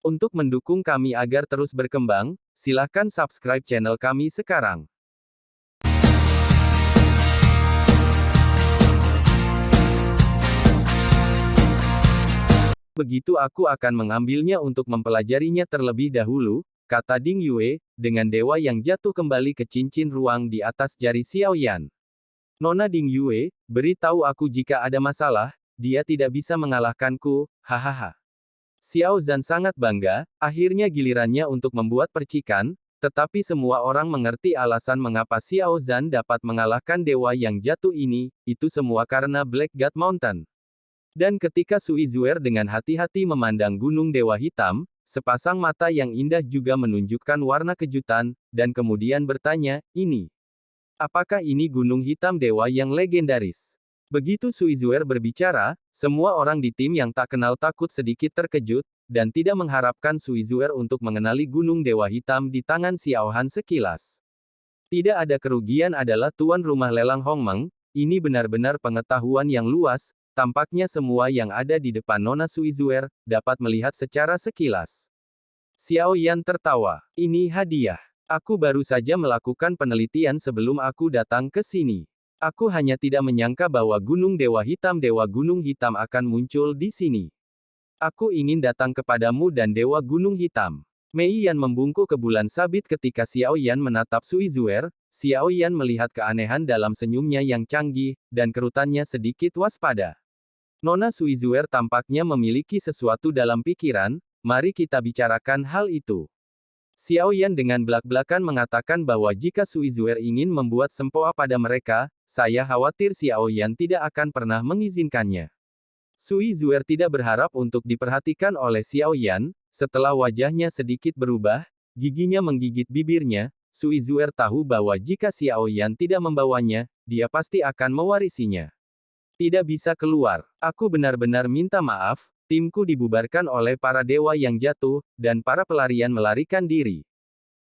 Untuk mendukung kami agar terus berkembang, silakan subscribe channel kami sekarang. Begitu aku akan mengambilnya untuk mempelajarinya terlebih dahulu, kata Ding Yue, dengan dewa yang jatuh kembali ke cincin ruang di atas jari Xiao Yan. Nona Ding Yue, beritahu aku jika ada masalah, dia tidak bisa mengalahkanku, hahaha. Xiao Zhan sangat bangga, akhirnya gilirannya untuk membuat percikan, tetapi semua orang mengerti alasan mengapa Xiao Zhan dapat mengalahkan dewa yang jatuh ini, itu semua karena Black God Mountain. Dan ketika Sui Zuer dengan hati-hati memandang gunung dewa hitam, sepasang mata yang indah juga menunjukkan warna kejutan, dan kemudian bertanya, ini. Apakah ini gunung hitam dewa yang legendaris? Begitu Sui Zuer berbicara, semua orang di tim yang tak kenal takut sedikit terkejut, dan tidak mengharapkan Sui Zuer untuk mengenali gunung dewa hitam di tangan Xiao Han sekilas. Tidak ada kerugian adalah tuan rumah lelang Hongmeng, ini benar-benar pengetahuan yang luas, tampaknya semua yang ada di depan Nona Sui Zuer, dapat melihat secara sekilas. Xiao Yan tertawa. Ini hadiah. Aku baru saja melakukan penelitian sebelum aku datang ke sini. Aku hanya tidak menyangka bahwa Gunung Dewa Gunung Hitam akan muncul di sini. Aku ingin datang kepadamu dan Dewa Gunung Hitam. Mei Yan membungkuk ke bulan sabit ketika Xiao Yan menatap Sui Zuer. Xiao Yan melihat keanehan dalam senyumnya yang canggih, dan kerutannya sedikit waspada. Nona Sui Zuer tampaknya memiliki sesuatu dalam pikiran, mari kita bicarakan hal itu. Xiao Yan dengan belak-belakan mengatakan bahwa jika Sui Zuer ingin membuat sempoa pada mereka, saya khawatir Xiao Yan tidak akan pernah mengizinkannya. Sui Zuer tidak berharap untuk diperhatikan oleh Xiao Yan, setelah wajahnya sedikit berubah, giginya menggigit bibirnya, Sui Zuer tahu bahwa jika Xiao Yan tidak membawanya, dia pasti akan mewarisinya. Tidak bisa keluar. Aku benar-benar minta maaf, timku dibubarkan oleh para dewa yang jatuh, dan para pelarian melarikan diri.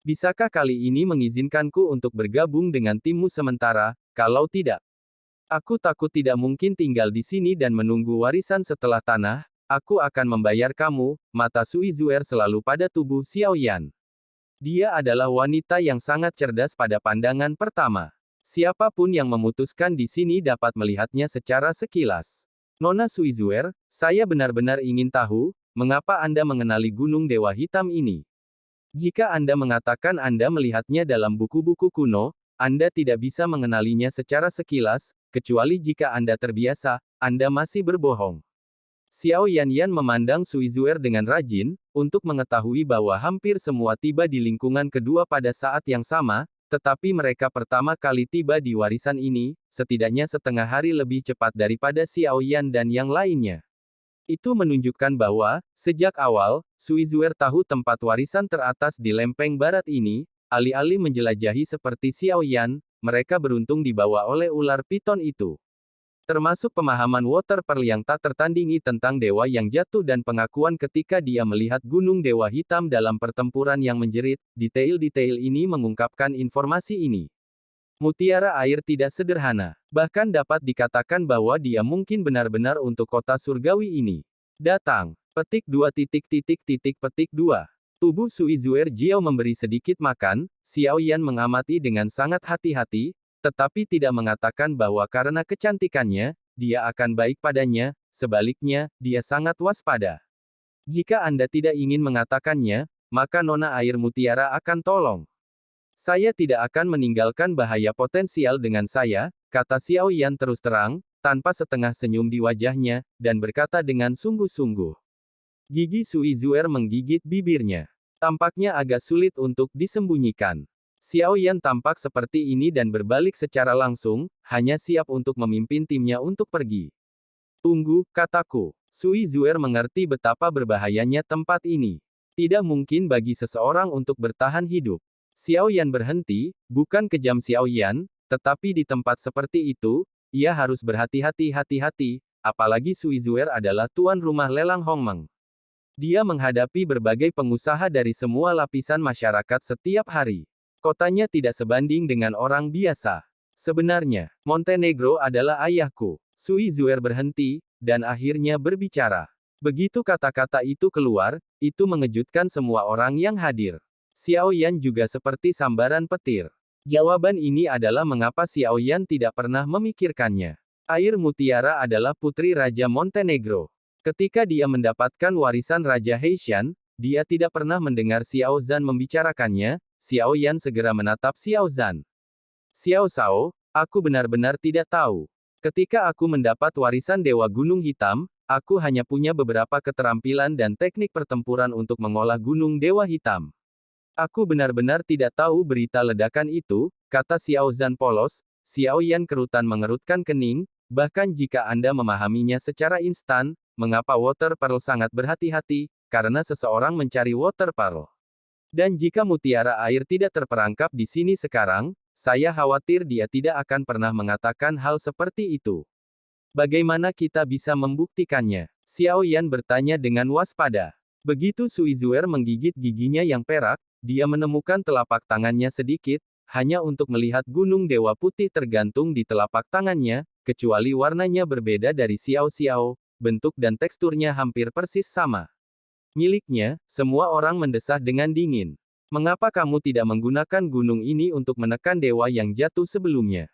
Bisakah kali ini mengizinkanku untuk bergabung dengan timmu sementara, kalau tidak? Aku takut tidak mungkin tinggal di sini dan menunggu warisan setelah tanah, aku akan membayar kamu, mata Sui Zuer selalu pada tubuh Xiao Yan. Dia adalah wanita yang sangat cerdas pada pandangan pertama. Siapapun yang memutuskan di sini dapat melihatnya secara sekilas. Nona Sui Zuer, saya benar-benar ingin tahu, mengapa Anda mengenali Gunung Dewa Hitam ini? Jika Anda mengatakan Anda melihatnya dalam buku-buku kuno, Anda tidak bisa mengenalinya secara sekilas, kecuali jika Anda terbiasa, Anda masih berbohong. Xiao Yan memandang Sui Zuer dengan rajin, untuk mengetahui bahwa hampir semua tiba di lingkungan kedua pada saat yang sama, tetapi mereka pertama kali tiba di warisan ini, setidaknya setengah hari lebih cepat daripada Xiao Yan dan yang lainnya. Itu menunjukkan bahwa, sejak awal, Sui Zuer tahu tempat warisan teratas di lempeng barat ini, alih-alih menjelajahi seperti Xiao Yan, mereka beruntung dibawa oleh ular piton itu. Termasuk pemahaman Water Pearl yang tak tertandingi tentang dewa yang jatuh dan pengakuan ketika dia melihat Gunung Dewa Hitam dalam pertempuran yang menjerit, detail-detail ini mengungkapkan informasi ini. Mutiara air tidak sederhana. Bahkan dapat dikatakan bahwa dia mungkin benar-benar untuk kota surgawi ini. Datang. Petik 2. Tubuh Sui Zuer Jiao memberi sedikit makan, Xiao Yan mengamati dengan sangat hati-hati, tetapi tidak mengatakan bahwa karena kecantikannya, dia akan baik padanya, sebaliknya, dia sangat waspada. Jika Anda tidak ingin mengatakannya, maka Nona Air Mutiara akan tolong. Saya tidak akan meninggalkan bahaya potensial dengan saya, kata Xiao Yan terus terang, tanpa setengah senyum di wajahnya, dan berkata dengan sungguh-sungguh. Gigi Sui Zuer menggigit bibirnya. Tampaknya agak sulit untuk disembunyikan. Xiao Yan tampak seperti ini dan berbalik secara langsung, hanya siap untuk memimpin timnya untuk pergi. Tunggu, kataku. Sui Zuer mengerti betapa berbahayanya tempat ini. Tidak mungkin bagi seseorang untuk bertahan hidup. Xiao Yan berhenti, bukan kejam Xiao Yan, tetapi di tempat seperti itu, ia harus berhati-hati, apalagi Sui Zuer adalah tuan rumah lelang Hongmeng. Dia menghadapi berbagai pengusaha dari semua lapisan masyarakat setiap hari. Kotanya tidak sebanding dengan orang biasa. Sebenarnya, Montenegro adalah ayahku. Sui Zuer berhenti, dan akhirnya berbicara. Begitu kata-kata itu keluar, itu mengejutkan semua orang yang hadir. Xiao Yan juga seperti sambaran petir. Jawaban ini adalah mengapa Xiao Yan tidak pernah memikirkannya. Air Mutiara adalah putri Raja Montenegro. Ketika dia mendapatkan warisan Raja Heishan, dia tidak pernah mendengar Xiao Zhan membicarakannya. Xiao Yan segera menatap Xiao Zhan. Xiao Shao, aku benar-benar tidak tahu. Ketika aku mendapat warisan Dewa Gunung Hitam, aku hanya punya beberapa keterampilan dan teknik pertempuran untuk mengolah Gunung Dewa Hitam. Aku benar-benar tidak tahu berita ledakan itu, kata Xiao Zhan polos. Xiao Yan kerutan mengerutkan kening, bahkan jika Anda memahaminya secara instan, mengapa Water Pearl sangat berhati-hati, karena seseorang mencari Water Pearl. Dan jika mutiara air tidak terperangkap di sini sekarang, saya khawatir dia tidak akan pernah mengatakan hal seperti itu. Bagaimana kita bisa membuktikannya? Xiao Yan bertanya dengan waspada. Begitu Sui Zuer menggigit giginya yang perak, dia menemukan telapak tangannya sedikit, hanya untuk melihat Gunung Dewa Putih tergantung di telapak tangannya, kecuali warnanya berbeda dari Xiao Xiao, bentuk dan teksturnya hampir persis sama. Miliknya, semua orang mendesah dengan dingin. Mengapa kamu tidak menggunakan gunung ini untuk menekan dewa yang jatuh sebelumnya?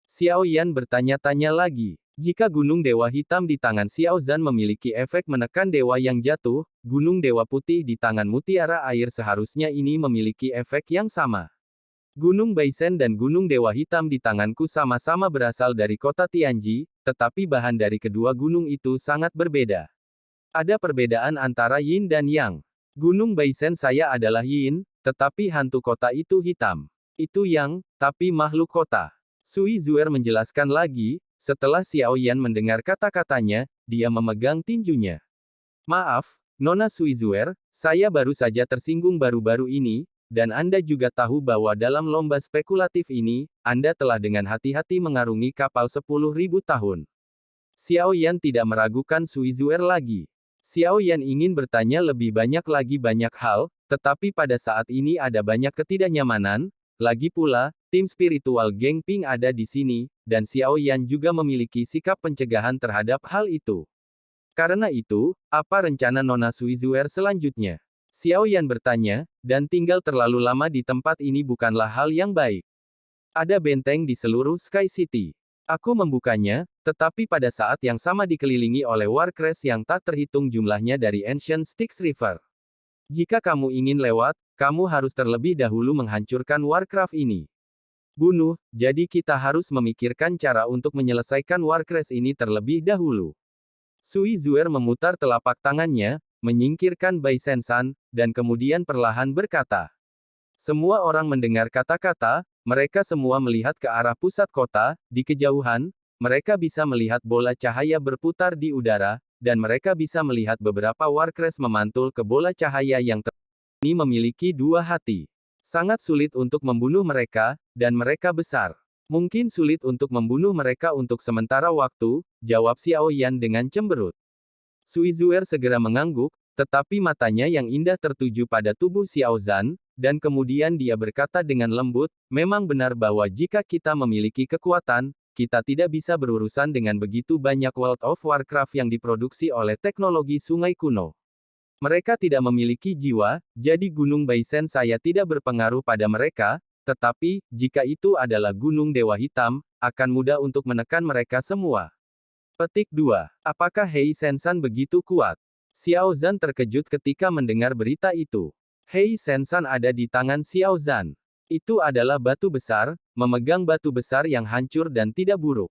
Xiao Yan bertanya-tanya lagi. Jika Gunung Dewa Hitam di tangan Xiao Zhan memiliki efek menekan dewa yang jatuh, Gunung Dewa Putih di tangan Mutiara Air seharusnya ini memiliki efek yang sama. Gunung Baisen dan Gunung Dewa Hitam di tanganku sama-sama berasal dari kota Tianji, tetapi bahan dari kedua gunung itu sangat berbeda. Ada perbedaan antara yin dan yang. Gunung Baisen saya adalah yin, tetapi hantu kota itu hitam. Itu yang, tapi makhluk kota. Sui Zuer menjelaskan lagi. Setelah Xiao Yan mendengar kata-katanya, dia memegang tinjunya. Maaf, Nona Sui Zuer, saya baru saja tersinggung baru-baru ini, dan Anda juga tahu bahwa dalam lomba spekulatif ini, Anda telah dengan hati-hati mengarungi kapal 10.000 tahun. Xiao Yan tidak meragukan Sui Zuer lagi. Xiao Yan ingin bertanya lebih banyak lagi banyak hal, tetapi pada saat ini ada banyak ketidaknyamanan. Lagi pula, tim spiritual Geng Ping ada di sini, dan Xiao Yan juga memiliki sikap pencegahan terhadap hal itu. Karena itu, apa rencana Nona Sui Zuer selanjutnya? Xiao Yan bertanya, dan tinggal terlalu lama di tempat ini bukanlah hal yang baik. Ada benteng di seluruh Sky City. Aku membukanya, tetapi pada saat yang sama dikelilingi oleh Warcrest yang tak terhitung jumlahnya dari Ancient Styx River. Jika kamu ingin lewat, kamu harus terlebih dahulu menghancurkan Warcraft ini. Bunuh, jadi kita harus memikirkan cara untuk menyelesaikan Warcrest ini terlebih dahulu. Sui Zuer memutar telapak tangannya, menyingkirkan Bai Sensan, dan kemudian perlahan berkata. Semua orang mendengar kata-kata, mereka semua melihat ke arah pusat kota, di kejauhan, mereka bisa melihat bola cahaya berputar di udara, dan mereka bisa melihat beberapa Warcrest memantul ke bola cahaya yang ini memiliki dua hati. Sangat sulit untuk membunuh mereka, dan mereka besar. Mungkin sulit untuk membunuh mereka untuk sementara waktu, jawab Xiao Yan dengan cemberut. Sui Zuer segera mengangguk, tetapi matanya yang indah tertuju pada tubuh Xiao Zhan, dan kemudian dia berkata dengan lembut, memang benar bahwa jika kita memiliki kekuatan, kita tidak bisa berurusan dengan begitu banyak World of Warcraft yang diproduksi oleh teknologi sungai kuno. Mereka tidak memiliki jiwa, jadi Gunung Baisen saya tidak berpengaruh pada mereka, tetapi, jika itu adalah Gunung Dewa Hitam, akan mudah untuk menekan mereka semua. Petik 2. Apakah Hei Sensan begitu kuat? Xiao Zhan terkejut ketika mendengar berita itu. Hei Sensan ada di tangan Xiao Zhan. Itu adalah batu besar, memegang batu besar yang hancur dan tidak buruk.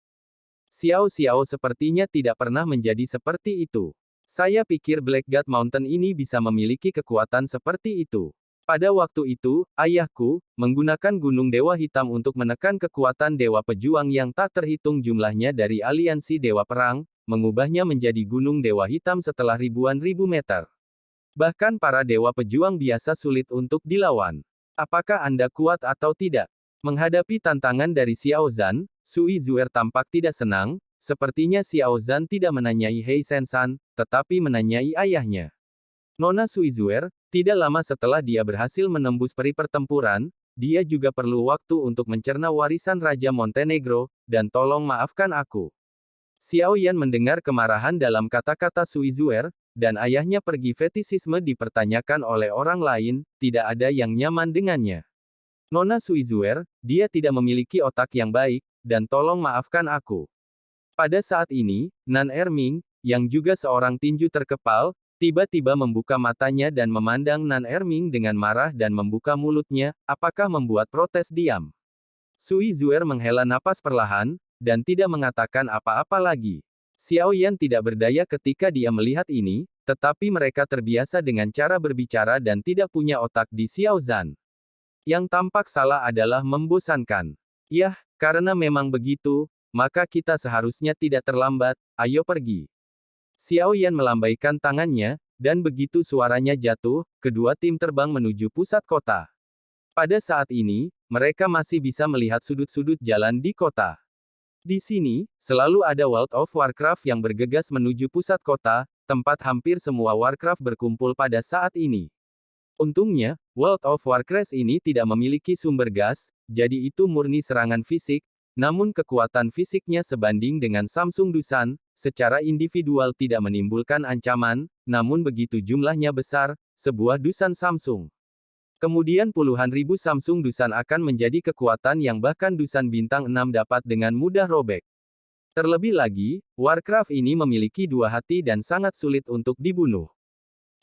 Xiao Xiao sepertinya tidak pernah menjadi seperti itu. Saya pikir Black God Mountain ini bisa memiliki kekuatan seperti itu. Pada waktu itu, ayahku, menggunakan Gunung Dewa Hitam untuk menekan kekuatan Dewa Pejuang yang tak terhitung jumlahnya dari aliansi Dewa Perang, mengubahnya menjadi Gunung Dewa Hitam setelah ribuan ribu meter. Bahkan para Dewa Pejuang biasa sulit untuk dilawan. Apakah Anda kuat atau tidak? Menghadapi tantangan dari Xiao Zhan, Sui Zuer tampak tidak senang. Sepertinya Xiao Zhan tidak menanyai Hei Sensan, tetapi menanyai ayahnya. Nona Sui Zuer, tidak lama setelah dia berhasil menembus peri pertempuran, dia juga perlu waktu untuk mencerna warisan Raja Montenegro, dan tolong maafkan aku. Xiao Yan mendengar kemarahan dalam kata-kata Sui Zuer, dan ayahnya pergi fetisisme dipertanyakan oleh orang lain, tidak ada yang nyaman dengannya. Nona Suizuer, dia tidak memiliki otak yang baik, dan tolong maafkan aku. Pada saat ini, Nan Erming, yang juga seorang tinju terkepal, tiba-tiba membuka matanya dan memandang Nan Erming dengan marah dan membuka mulutnya, apakah membuat protes diam. Suizuer menghela napas perlahan, dan tidak mengatakan apa-apa lagi. Xiao Yan tidak berdaya ketika dia melihat ini, tetapi mereka terbiasa dengan cara berbicara dan tidak punya otak di Xiao Zhan. Yang tampak salah adalah membosankan. Yah, karena memang begitu, maka kita seharusnya tidak terlambat, ayo pergi. Xiao Yan melambaikan tangannya, dan begitu suaranya jatuh, kedua tim terbang menuju pusat kota. Pada saat ini, mereka masih bisa melihat sudut-sudut jalan di kota. Di sini, selalu ada World of Warcraft yang bergegas menuju pusat kota, tempat hampir semua Warcraft berkumpul pada saat ini. Untungnya, World of Warcraft ini tidak memiliki sumber gas, jadi itu murni serangan fisik, namun kekuatan fisiknya sebanding dengan Samsung Dusan, secara individual tidak menimbulkan ancaman, namun begitu jumlahnya besar, sebuah Dusan Samsung. Kemudian puluhan ribu Samsung Dusan akan menjadi kekuatan yang bahkan Dusan bintang 6 dapat dengan mudah robek. Terlebih lagi, Warcraft ini memiliki dua hati dan sangat sulit untuk dibunuh.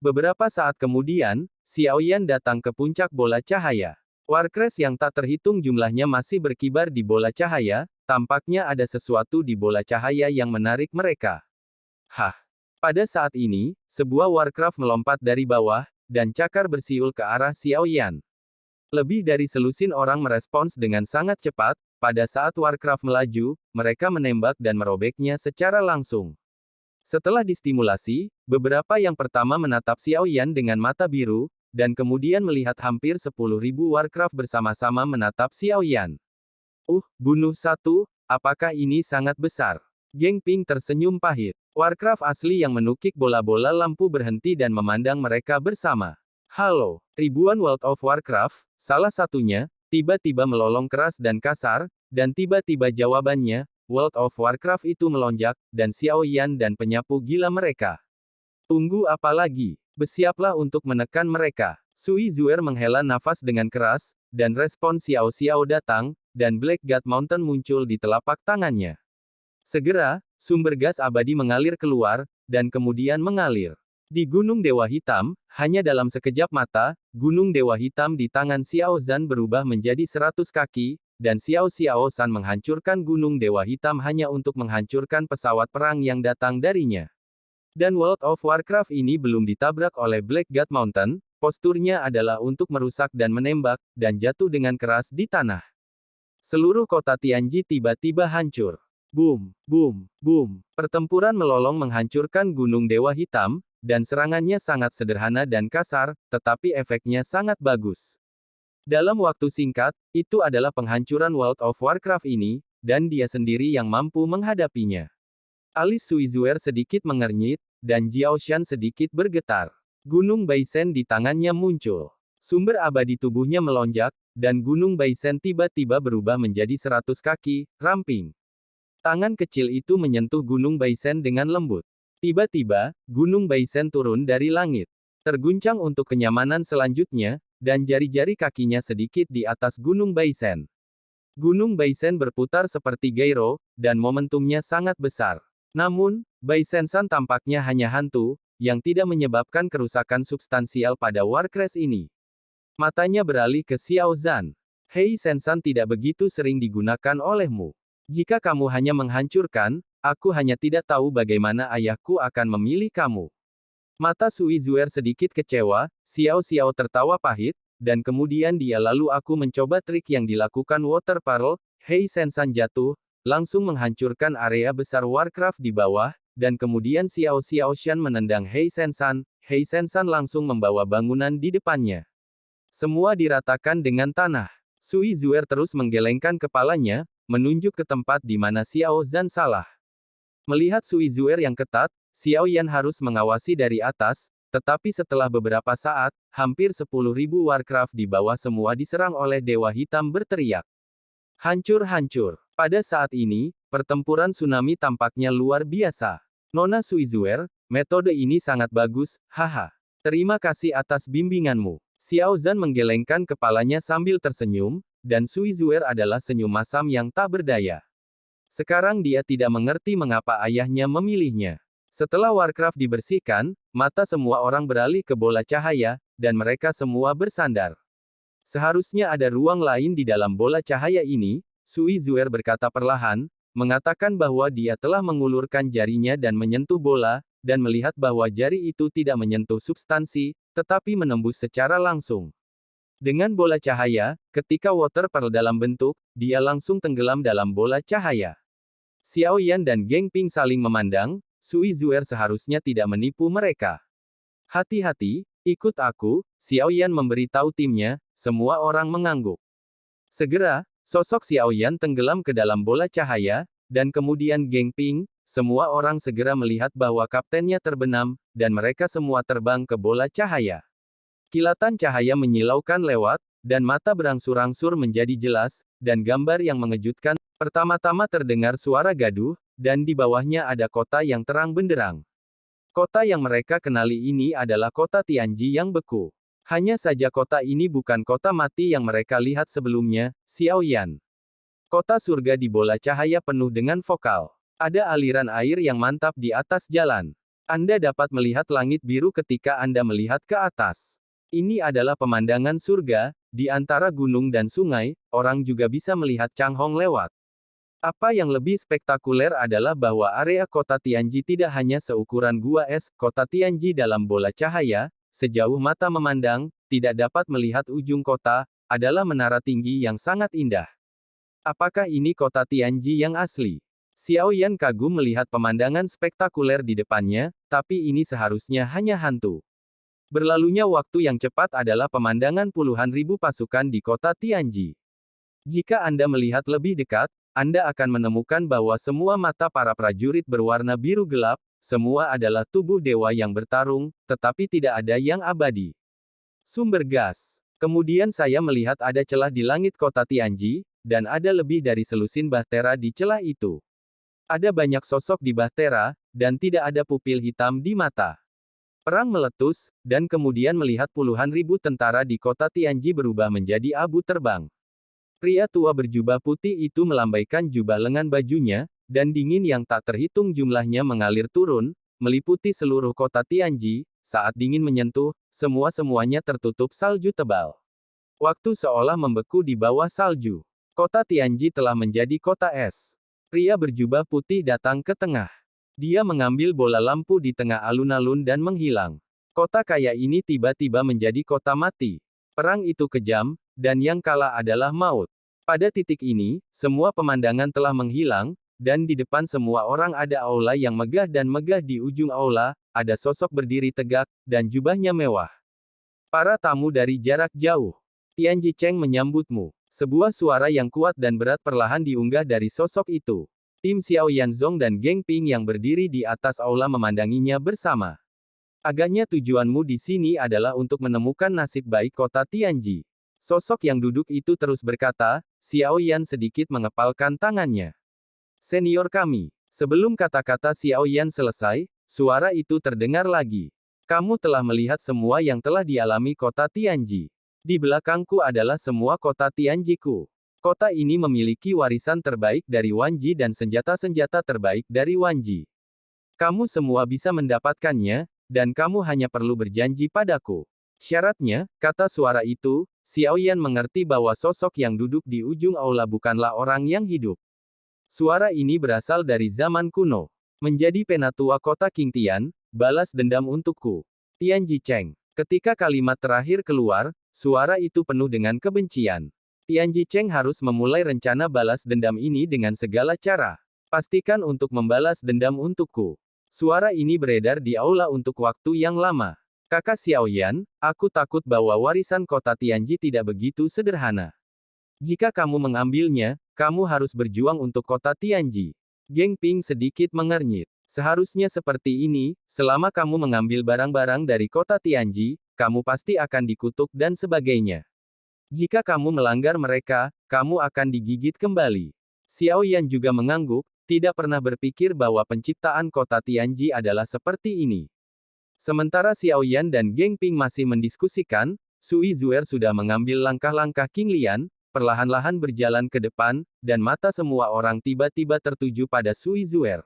Beberapa saat kemudian, Xiao Yan datang ke puncak bola cahaya. Warcraft yang tak terhitung jumlahnya masih berkibar di bola cahaya, tampaknya ada sesuatu di bola cahaya yang menarik mereka. Hah! Pada saat ini, sebuah Warcraft melompat dari bawah, dan cakar bersiul ke arah Xiao Yan. Lebih dari selusin orang merespons dengan sangat cepat, pada saat Warcraft melaju, mereka menembak dan merobeknya secara langsung. Setelah distimulasi, beberapa yang pertama menatap Xiao Yan dengan mata biru, dan kemudian melihat hampir 10.000 Warcraft bersama-sama menatap Xiao Yan. Bunuh satu, apakah ini sangat besar? Geng Ping tersenyum pahit. Warcraft asli yang menukik bola-bola lampu berhenti dan memandang mereka bersama. Halo, ribuan World of Warcraft, salah satunya, tiba-tiba melolong keras dan kasar, dan tiba-tiba jawabannya, World of Warcraft itu melonjak, dan Xiao Yan dan penyapu gila mereka. Tunggu apa lagi? Bersiaplah untuk menekan mereka. Suizuer menghela nafas dengan keras, dan respon Xiao Xiao datang, dan Black God Mountain muncul di telapak tangannya. Segera, sumber gas abadi mengalir keluar, dan kemudian mengalir. Di Gunung Dewa Hitam, hanya dalam sekejap mata, Gunung Dewa Hitam di tangan Xiao Zhan berubah menjadi 100 kaki, dan Xiao San menghancurkan Gunung Dewa Hitam hanya untuk menghancurkan pesawat perang yang datang darinya. Dan World of Warcraft ini belum ditabrak oleh Black God Mountain, posturnya adalah untuk merusak dan menembak, dan jatuh dengan keras di tanah. Seluruh kota Tianji tiba-tiba hancur. Boom, boom, boom. Pertempuran melolong menghancurkan Gunung Dewa Hitam, dan serangannya sangat sederhana dan kasar, tetapi efeknya sangat bagus. Dalam waktu singkat, itu adalah penghancuran World of Warcraft ini, dan dia sendiri yang mampu menghadapinya. Alis Suizuer sedikit mengernyit, dan Jiao Shan sedikit bergetar. Gunung Baisen di tangannya muncul. Sumber abadi tubuhnya melonjak, dan Gunung Baisen tiba-tiba berubah menjadi 100 kaki, ramping. Tangan kecil itu menyentuh Gunung Baisen dengan lembut. Tiba-tiba, Gunung Baisen turun dari langit. Terguncang untuk kenyamanan selanjutnya, dan jari-jari kakinya sedikit di atas Gunung Baisen. Gunung Baisen berputar seperti gyro, dan momentumnya sangat besar. Namun, Baisen-san tampaknya hanya hantu, yang tidak menyebabkan kerusakan substansial pada Warcraft ini. Matanya beralih ke Xiao Zhan. Hei Sensan tidak begitu sering digunakan olehmu. Jika kamu hanya menghancurkan, aku hanya tidak tahu bagaimana ayahku akan memilih kamu. Mata Suizuer sedikit kecewa, Xiao tertawa pahit, dan kemudian dia lalu aku mencoba trik yang dilakukan Water Pearl, Hei Sensan jatuh, langsung menghancurkan area besar Warcraft di bawah, dan kemudian Xiao Shan menendang Hei Sensan langsung membawa bangunan di depannya. Semua diratakan dengan tanah. Suizuer terus menggelengkan kepalanya, menunjuk ke tempat di mana Xiao Zhan salah. Melihat Suizuer yang ketat, Xiao Yan harus mengawasi dari atas, tetapi setelah beberapa saat, hampir 10.000 Warcraft di bawah semua diserang oleh Dewa Hitam berteriak. Hancur-hancur. Pada saat ini, pertempuran tsunami tampaknya luar biasa. Nona Suizuer, Metode ini sangat bagus, haha. Terima kasih atas bimbinganmu. Xiao Zhan menggelengkan kepalanya sambil tersenyum, dan Sui Zuer adalah senyum masam yang tak berdaya. Sekarang dia tidak mengerti mengapa ayahnya memilihnya. Setelah Warcraft dibersihkan, mata semua orang beralih ke bola cahaya, dan mereka semua bersandar. Seharusnya ada ruang lain di dalam bola cahaya ini, Sui Zuer berkata perlahan, mengatakan bahwa dia telah mengulurkan jarinya dan menyentuh bola, dan melihat bahwa jari itu tidak menyentuh substansi, tetapi menembus secara langsung. Dengan bola cahaya, ketika Water Pearl dalam bentuk, dia langsung tenggelam dalam bola cahaya. Xiao Yan dan Geng Ping saling memandang, Sui Zuer seharusnya tidak menipu mereka. Hati-hati, ikut aku, Xiao Yan memberitahu timnya, semua orang mengangguk. Segera, sosok Xiao Yan tenggelam ke dalam bola cahaya, dan kemudian Geng Ping, semua orang segera melihat bahwa kaptennya terbenam, dan mereka semua terbang ke bola cahaya. Kilatan cahaya menyilaukan lewat, dan mata berangsur-angsur menjadi jelas, dan gambar yang mengejutkan. Pertama-tama terdengar suara gaduh, dan di bawahnya ada kota yang terang benderang. Kota yang mereka kenali ini adalah kota Tianji yang beku. Hanya saja kota ini bukan kota mati yang mereka lihat sebelumnya, Xiao Yan. Kota surga di bola cahaya penuh dengan vokal. Ada aliran air yang mantap di atas jalan. Anda dapat melihat langit biru ketika Anda melihat ke atas. Ini adalah pemandangan surga, di antara gunung dan sungai, orang juga bisa melihat Changhong lewat. Apa yang lebih spektakuler adalah bahwa area kota Tianji tidak hanya seukuran gua es, kota Tianji dalam bola cahaya, sejauh mata memandang, tidak dapat melihat ujung kota, adalah menara tinggi yang sangat indah. Apakah ini kota Tianji yang asli? Xiao Yan kagum melihat pemandangan spektakuler di depannya, tapi ini seharusnya hanya hantu. Berlalunya waktu yang cepat adalah pemandangan puluhan ribu pasukan di kota Tianji. Jika Anda melihat lebih dekat, Anda akan menemukan bahwa semua mata para prajurit berwarna biru gelap, semua adalah tubuh dewa yang bertarung, tetapi tidak ada yang abadi. Sumber gas. Kemudian saya melihat ada celah di langit kota Tianji, dan ada lebih dari selusin bahtera di celah itu. Ada banyak sosok di bahtera, dan tidak ada pupil hitam di mata. Perang meletus, dan kemudian melihat puluhan ribu tentara di kota Tianji berubah menjadi abu terbang. Pria tua berjubah putih itu melambaikan jubah lengan bajunya, dan dingin yang tak terhitung jumlahnya mengalir turun, meliputi seluruh kota Tianji. Saat dingin menyentuh, semuanya tertutup salju tebal. Waktu seolah membeku di bawah salju. Kota Tianji telah menjadi kota es. Pria berjubah putih datang ke tengah. Dia mengambil bola lampu di tengah alun-alun dan menghilang. Kota kaya ini tiba-tiba menjadi kota mati. Perang itu kejam, dan yang kalah adalah maut. Pada titik ini, semua pemandangan telah menghilang, dan di depan semua orang ada aula yang megah dan megah di ujung aula, ada sosok berdiri tegak, dan jubahnya mewah. Para tamu dari jarak jauh. Tianji Cheng menyambutmu. Sebuah suara yang kuat dan berat perlahan diunggah dari sosok itu. Tim Xiao Yanzong dan Geng Ping yang berdiri di atas aula memandanginya bersama. Agaknya tujuanmu di sini adalah untuk menemukan nasib baik kota Tianji. Sosok yang duduk itu terus berkata, Xiao Yan sedikit mengepalkan tangannya. Senior kami. Sebelum kata-kata Xiao Yan selesai, suara itu terdengar lagi. Kamu telah melihat semua yang telah dialami kota Tianji. Di belakangku adalah semua kota Tianjiku. Kota ini memiliki warisan terbaik dari Wanji dan senjata-senjata terbaik dari Wanji. Kamu semua bisa mendapatkannya, dan kamu hanya perlu berjanji padaku. Syaratnya, kata suara itu, Xiao Yan mengerti bahwa sosok yang duduk di ujung aula bukanlah orang yang hidup. Suara ini berasal dari zaman kuno. Menjadi penatua kota Qingtian, balas dendam untukku. Tianji Cheng. Ketika kalimat terakhir keluar, suara itu penuh dengan kebencian. Tianji Cheng harus memulai rencana balas dendam ini dengan segala cara. Pastikan untuk membalas dendam untukku. Suara ini beredar di aula untuk waktu yang lama. Kakak Xiao Yan, aku takut bahwa warisan kota Tianji tidak begitu sederhana. Jika kamu mengambilnya, kamu harus berjuang untuk kota Tianji. Geng Ping sedikit mengernyit. Seharusnya seperti ini, selama kamu mengambil barang-barang dari kota Tianji, kamu pasti akan dikutuk dan sebagainya. Jika kamu melanggar mereka, kamu akan digigit kembali. Xiao Yan juga mengangguk, tidak pernah berpikir bahwa penciptaan kota Tianji adalah seperti ini. Sementara Xiao Yan dan Geng Ping masih mendiskusikan, Sui Zuer sudah mengambil langkah-langkah Qing Lian, perlahan-lahan berjalan ke depan, dan mata semua orang tiba-tiba tertuju pada Sui Zuer.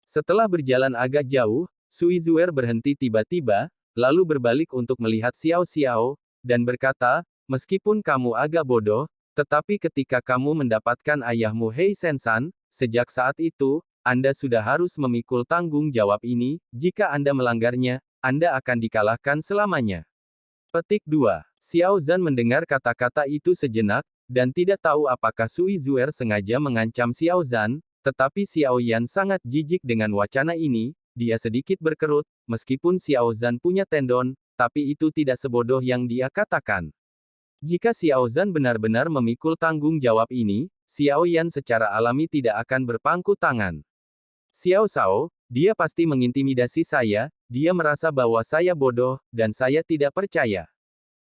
Setelah berjalan agak jauh, Sui Zuer berhenti tiba-tiba, lalu berbalik untuk melihat Xiao Xiao, dan berkata, meskipun kamu agak bodoh, tetapi ketika kamu mendapatkan ayahmu Hei Sensan, sejak saat itu, Anda sudah harus memikul tanggung jawab ini, jika Anda melanggarnya, Anda akan dikalahkan selamanya. Petik 2. Xiao Zhan mendengar kata-kata itu sejenak, dan tidak tahu apakah Sui Zuer sengaja mengancam Xiao Zhan, tetapi Xiao Yan sangat jijik dengan wacana ini, dia sedikit berkerut, meskipun Xiao Zhan punya tendon, tapi itu tidak sebodoh yang dia katakan. Jika Xiao Zhan benar-benar memikul tanggung jawab ini, Xiao Yan secara alami tidak akan berpangku tangan. Xiao Zhao, dia pasti mengintimidasi saya, dia merasa bahwa saya bodoh, dan saya tidak percaya.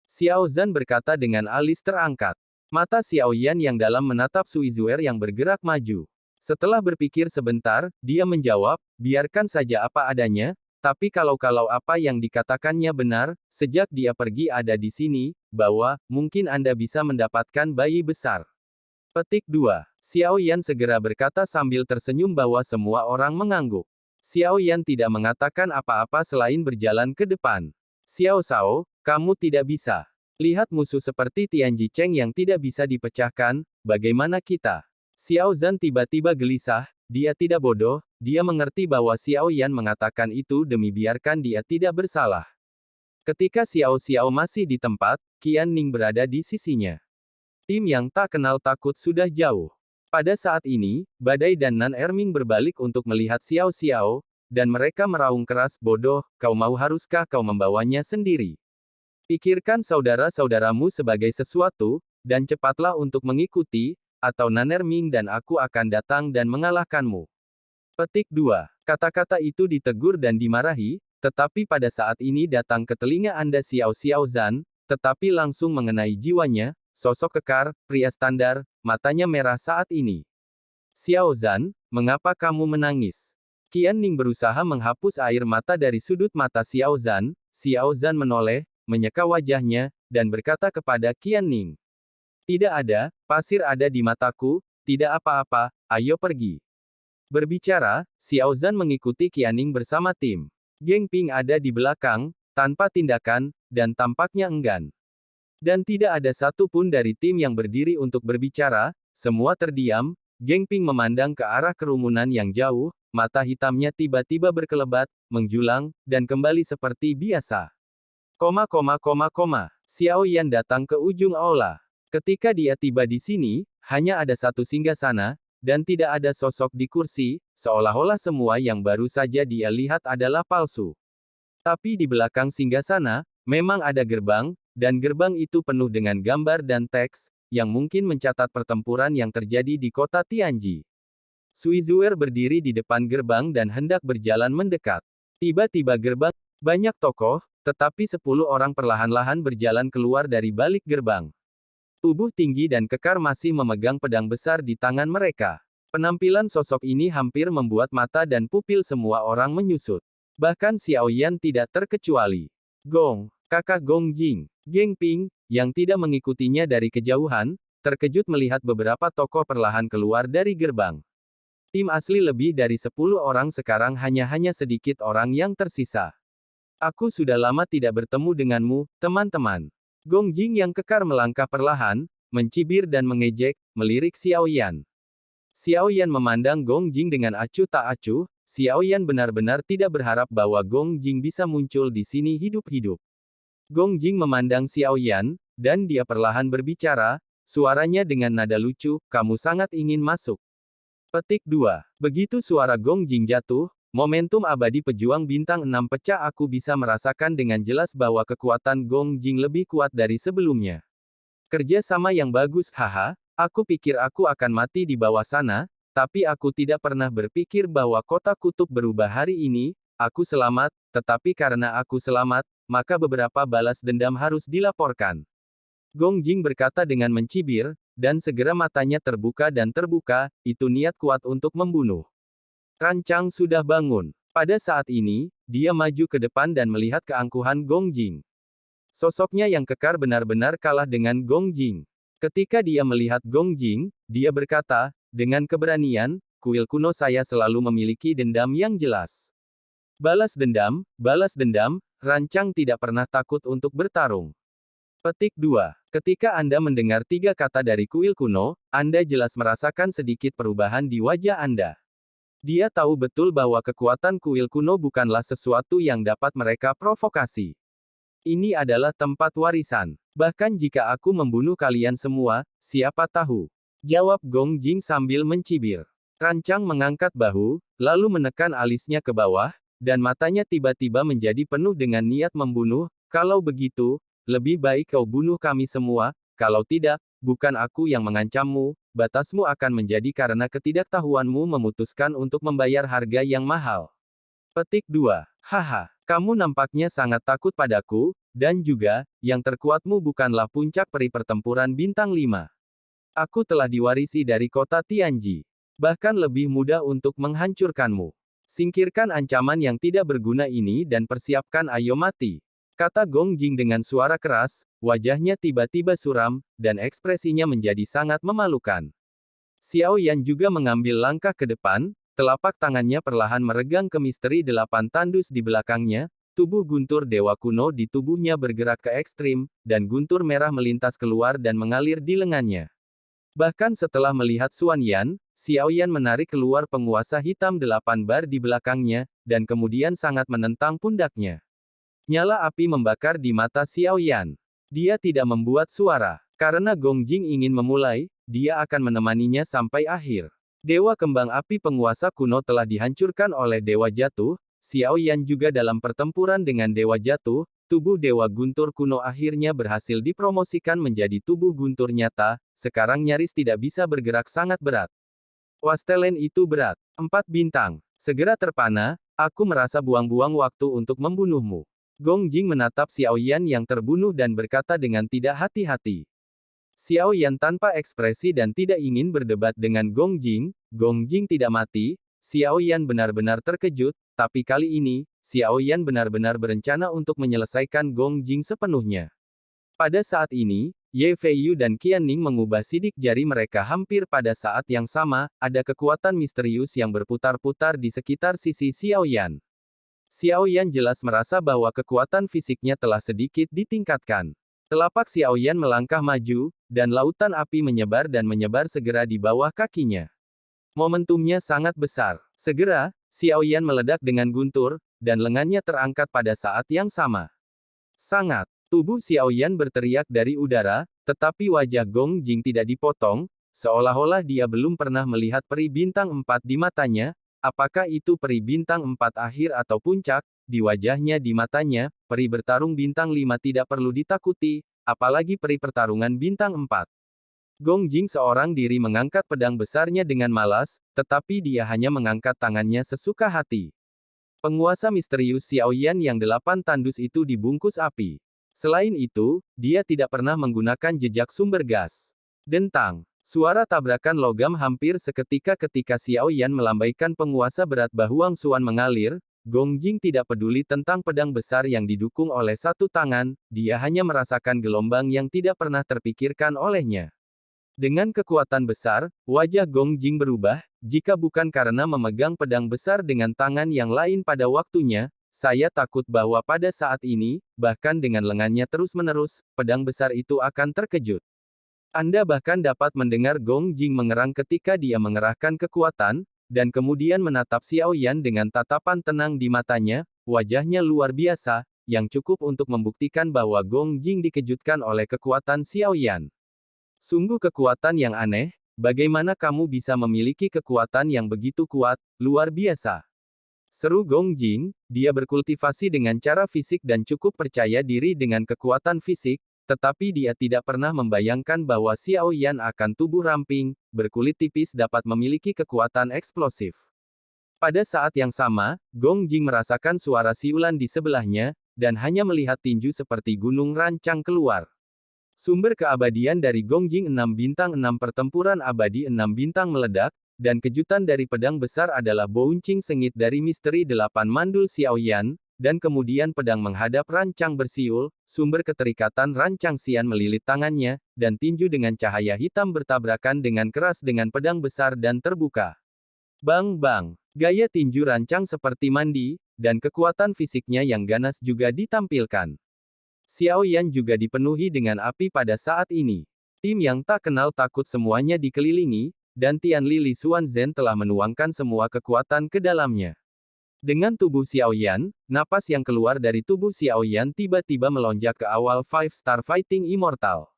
Xiao Zhan berkata dengan alis terangkat. Mata Xiao Yan yang dalam menatap Sui Zuer yang bergerak maju. Setelah berpikir sebentar, dia menjawab, biarkan saja apa adanya, tapi kalau apa yang dikatakannya benar, sejak dia pergi ada di sini, bahwa, mungkin Anda bisa mendapatkan bayi besar. Petik 2. Xiao Yan segera berkata sambil tersenyum bahwa semua orang mengangguk. Xiao Yan tidak mengatakan apa-apa selain berjalan ke depan. Xiao Zhao, kamu tidak bisa. Lihat musuh seperti Tianji Cheng yang tidak bisa dipecahkan, bagaimana kita? Xiao Zhan tiba-tiba gelisah, dia tidak bodoh, dia mengerti bahwa Xiao Yan mengatakan itu demi biarkan dia tidak bersalah. Ketika Xiao Xiao masih di tempat, Qian Ning berada di sisinya. Tim yang tak kenal takut sudah jauh. Pada saat ini, Badai dan Nan Erming berbalik untuk melihat Xiao Xiao, dan mereka meraung keras, bodoh, haruskah kau membawanya sendiri? Pikirkan saudara-saudaramu sebagai sesuatu, dan cepatlah untuk mengikuti, atau Nan Erming dan aku akan datang dan mengalahkanmu. Petik 2. Kata-kata itu ditegur dan dimarahi, tetapi pada saat ini datang ke telinga Anda Xiao Xiao Zhan, tetapi langsung mengenai jiwanya, sosok kekar, pria standar, matanya merah saat ini. Xiao Zhan, mengapa kamu menangis? Qian Ning berusaha menghapus air mata dari sudut mata Xiao Zhan. Xiao Zhan menoleh, menyeka wajahnya, dan berkata kepada Qian Ning. Tidak ada, pasir ada di mataku, tidak apa-apa, ayo pergi. Berbicara, Xiao Zhan mengikuti Qian Ning bersama tim. Geng Ping ada di belakang, tanpa tindakan, dan tampaknya enggan. Dan tidak ada satu pun dari tim yang berdiri untuk berbicara, semua terdiam. Geng Ping memandang ke arah kerumunan yang jauh, mata hitamnya tiba-tiba berkelebat, menjulang, dan kembali seperti biasa. Xiao Yan datang ke ujung aula. Ketika dia tiba di sini, hanya ada satu singgasana, dan tidak ada sosok di kursi, seolah-olah semua yang baru saja dia lihat adalah palsu. Tapi di belakang singgasana, memang ada gerbang, dan gerbang itu penuh dengan gambar dan teks, yang mungkin mencatat pertempuran yang terjadi di kota Tianji. Sui Zuer berdiri di depan gerbang dan hendak berjalan mendekat. Tiba-tiba gerbang, banyak tokoh, tetapi 10 orang perlahan-lahan berjalan keluar dari balik gerbang. Tubuh tinggi dan kekar masih memegang pedang besar di tangan mereka. Penampilan sosok ini hampir membuat mata dan pupil semua orang menyusut. Bahkan Xiao Yan tidak terkecuali. Gong, kakak Gong Jing, Geng Ping, yang tidak mengikutinya dari kejauhan, terkejut melihat beberapa tokoh perlahan keluar dari gerbang. Tim asli lebih dari 10 orang sekarang hanya sedikit orang yang tersisa. Aku sudah lama tidak bertemu denganmu, teman-teman. Gong Jing yang kekar melangkah perlahan, mencibir dan mengejek, melirik Xiao Yan. Xiao Yan memandang Gong Jing dengan acuh tak acuh. Xiao Yan benar-benar tidak berharap bahwa Gong Jing bisa muncul di sini hidup-hidup. Gong Jing memandang Xiao Yan, dan dia perlahan berbicara, suaranya dengan nada lucu, kamu sangat ingin masuk. Petik 2. Begitu suara Gong Jing jatuh, momentum abadi pejuang bintang 6 pecah. Aku bisa merasakan dengan jelas bahwa kekuatan Gong Jing lebih kuat dari sebelumnya. Kerja sama yang bagus, haha, aku pikir aku akan mati di bawah sana, tapi aku tidak pernah berpikir bahwa kota kutub berubah hari ini. Aku selamat, tetapi karena aku selamat, maka beberapa balas dendam harus dilaporkan. Gong Jing berkata dengan mencibir, dan segera matanya terbuka dan terbuka, itu niat kuat untuk membunuh. Rancang sudah bangun. Pada saat ini, dia maju ke depan dan melihat keangkuhan Gong Jing. Sosoknya yang kekar benar-benar kalah dengan Gong Jing. Ketika dia melihat Gong Jing, dia berkata, dengan keberanian, kuil kuno saya selalu memiliki dendam yang jelas. Balas dendam, Rancang tidak pernah takut untuk bertarung. Petik 2. Ketika Anda mendengar 3 kata dari kuil kuno, Anda jelas merasakan sedikit perubahan di wajah Anda. Dia tahu betul bahwa kekuatan kuil kuno bukanlah sesuatu yang dapat mereka provokasi. Ini adalah tempat warisan. Bahkan jika aku membunuh kalian semua, siapa tahu? Jawab Gong Jing sambil mencibir. Rancang mengangkat bahu, lalu menekan alisnya ke bawah, dan matanya tiba-tiba menjadi penuh dengan niat membunuh. Kalau begitu, lebih baik kau bunuh kami semua, kalau tidak, bukan aku yang mengancammu. Batasmu akan menjadi karena ketidaktahuanmu memutuskan untuk membayar harga yang mahal. Petik 2. Haha, kamu nampaknya sangat takut padaku, dan juga, yang terkuatmu bukanlah puncak peri pertempuran bintang 5. Aku telah diwarisi dari kota Tianji. Bahkan lebih mudah untuk menghancurkanmu. Singkirkan ancaman yang tidak berguna ini dan persiapkan ayo mati. Kata Gong Jing dengan suara keras, wajahnya tiba-tiba suram, dan ekspresinya menjadi sangat memalukan. Xiao Yan juga mengambil langkah ke depan, telapak tangannya perlahan meregang ke misteri 8 tandus di belakangnya, tubuh guntur dewa kuno di tubuhnya bergerak ke ekstrim, dan guntur merah melintas keluar dan mengalir di lengannya. Bahkan setelah melihat Xuan Yan, Xiao Yan menarik keluar penguasa hitam 8 bar di belakangnya, dan kemudian sangat menentang pundaknya. Nyala api membakar di mata Xiao Yan. Dia tidak membuat suara. Karena Gong Jing ingin memulai, dia akan menemaninya sampai akhir. Dewa kembang api penguasa kuno telah dihancurkan oleh Dewa Jatuh, Xiao Yan juga dalam pertempuran dengan Dewa Jatuh, tubuh Dewa Guntur kuno akhirnya berhasil dipromosikan menjadi tubuh guntur nyata, sekarang nyaris tidak bisa bergerak sangat berat. Wastelen itu berat. 4 bintang. Segera terpana, aku merasa buang-buang waktu untuk membunuhmu. Gong Jing menatap Xiao Yan yang terbunuh dan berkata dengan tidak hati-hati. Xiao Yan tanpa ekspresi dan tidak ingin berdebat dengan Gong Jing tidak mati. Xiao Yan benar-benar terkejut, tapi kali ini, Xiao Yan benar-benar berencana untuk menyelesaikan Gong Jing sepenuhnya. Pada saat ini, Ye Feiyu dan Qian Ning mengubah sidik jari mereka hampir pada saat yang sama, ada kekuatan misterius yang berputar-putar di sekitar sisi Xiao Yan. Xiao Yan jelas merasa bahwa kekuatan fisiknya telah sedikit ditingkatkan. Telapak Xiao Yan melangkah maju, dan lautan api menyebar segera di bawah kakinya. Momentumnya sangat besar. Segera, Xiao Yan meledak dengan guntur, dan lengannya terangkat pada saat yang sama. Sangat. Tubuh Xiao Yan berteriak dari udara, tetapi wajah Gong Jing tidak dipotong, seolah-olah dia belum pernah melihat peri bintang 4 di matanya. Apakah itu peri bintang 4 akhir atau puncak? Di wajahnya di matanya, peri bertarung bintang 5 tidak perlu ditakuti, apalagi peri pertarungan bintang 4. Gong Jing seorang diri mengangkat pedang besarnya dengan malas, tetapi dia hanya mengangkat tangannya sesuka hati. Penguasa misterius Xiao Yan yang 8 tandus itu dibungkus api. Selain itu, dia tidak pernah menggunakan jejak sumber gas. Dentang. Suara tabrakan logam hampir seketika ketika Xiao Yan melambaikan penguasa berat Bahuang Xuan mengalir. Gong Jing tidak peduli tentang pedang besar yang didukung oleh satu tangan, dia hanya merasakan gelombang yang tidak pernah terpikirkan olehnya. Dengan kekuatan besar, wajah Gong Jing berubah, jika bukan karena memegang pedang besar dengan tangan yang lain pada waktunya, saya takut bahwa pada saat ini, bahkan dengan lengannya terus-menerus, pedang besar itu akan terkejut. Anda bahkan dapat mendengar Gong Jing mengerang ketika dia mengerahkan kekuatan, dan kemudian menatap Xiao Yan dengan tatapan tenang di matanya, wajahnya luar biasa, yang cukup untuk membuktikan bahwa Gong Jing dikejutkan oleh kekuatan Xiao Yan. Sungguh kekuatan yang aneh, bagaimana kamu bisa memiliki kekuatan yang begitu kuat, luar biasa. Seru Gong Jing, dia berkultivasi dengan cara fisik dan cukup percaya diri dengan kekuatan fisik, tetapi dia tidak pernah membayangkan bahwa Xiao Yan akan tubuh ramping, berkulit tipis dapat memiliki kekuatan eksplosif. Pada saat yang sama, Gong Jing merasakan suara siulan di sebelahnya, dan hanya melihat tinju seperti gunung rancang keluar. Sumber keabadian dari Gongjing 6 bintang 6 pertempuran abadi 6 bintang meledak, dan kejutan dari pedang besar adalah bouncing sengit dari misteri 8 mandul Xiaoyan, dan kemudian pedang menghadap rancang bersiul, sumber keterikatan rancang Xian melilit tangannya, dan tinju dengan cahaya hitam bertabrakan dengan keras dengan pedang besar dan terbuka. Bang bang, gaya tinju rancang seperti mandi, dan kekuatan fisiknya yang ganas juga ditampilkan. Xiaoyan juga dipenuhi dengan api pada saat ini. Tim yang tak kenal takut semuanya dikelilingi, dan Tianli Li Xuanzhen telah menuangkan semua kekuatan ke dalamnya. Dengan tubuh Xiaoyan, napas yang keluar dari tubuh Xiaoyan tiba-tiba melonjak ke awal Five Star Fighting Immortal.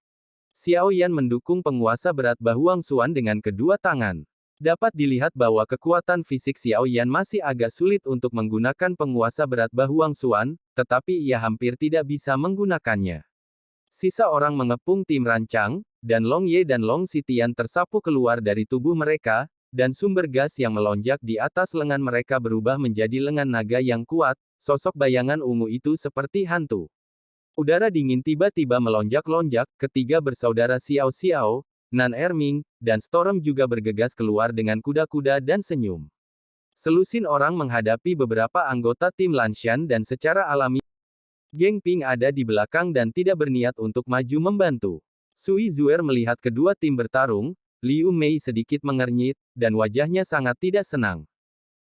Xiaoyan mendukung penguasa berat Bahuang Xuan dengan kedua tangan. Dapat dilihat bahwa kekuatan fisik Xiaoyan masih agak sulit untuk menggunakan penguasa berat Bahuang Xuan, tetapi ia hampir tidak bisa menggunakannya. Sisa orang mengepung tim rancang, dan Long Ye dan Long Xitian tersapu keluar dari tubuh mereka, dan sumber gas yang melonjak di atas lengan mereka berubah menjadi lengan naga yang kuat, sosok bayangan ungu itu seperti hantu. Udara dingin tiba-tiba melonjak-lonjak, ketiga bersaudara Xiao Xiao, Nan Erming, dan Storm juga bergegas keluar dengan kuda-kuda dan senyum. Selusin orang menghadapi beberapa anggota tim Lanshan dan secara alami, Geng Ping ada di belakang dan tidak berniat untuk maju membantu. Sui Zuer melihat kedua tim bertarung, Liu Mei sedikit mengernyit, dan wajahnya sangat tidak senang.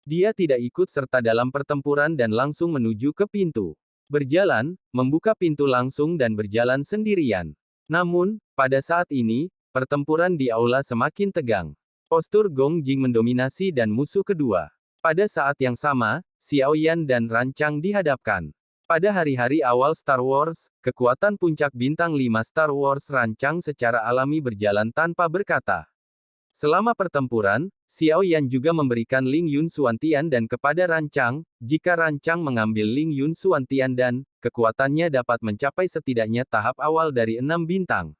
Dia tidak ikut serta dalam pertempuran dan langsung menuju ke pintu. Berjalan, membuka pintu langsung dan berjalan sendirian. Namun, pada saat ini, pertempuran di aula semakin tegang. Postur Gong Jing mendominasi dan musuh kedua. Pada saat yang sama, Xiaoyan dan Rancang dihadapkan. Pada hari-hari awal Star Wars, kekuatan puncak bintang 5 Star Wars Rancang secara alami berjalan tanpa berkata. Selama pertempuran, Xiaoyan juga memberikan Ling Yun Xuantian dan kepada Rancang, jika Rancang mengambil Ling Yun Xuantian dan, kekuatannya dapat mencapai setidaknya tahap awal dari 6 bintang.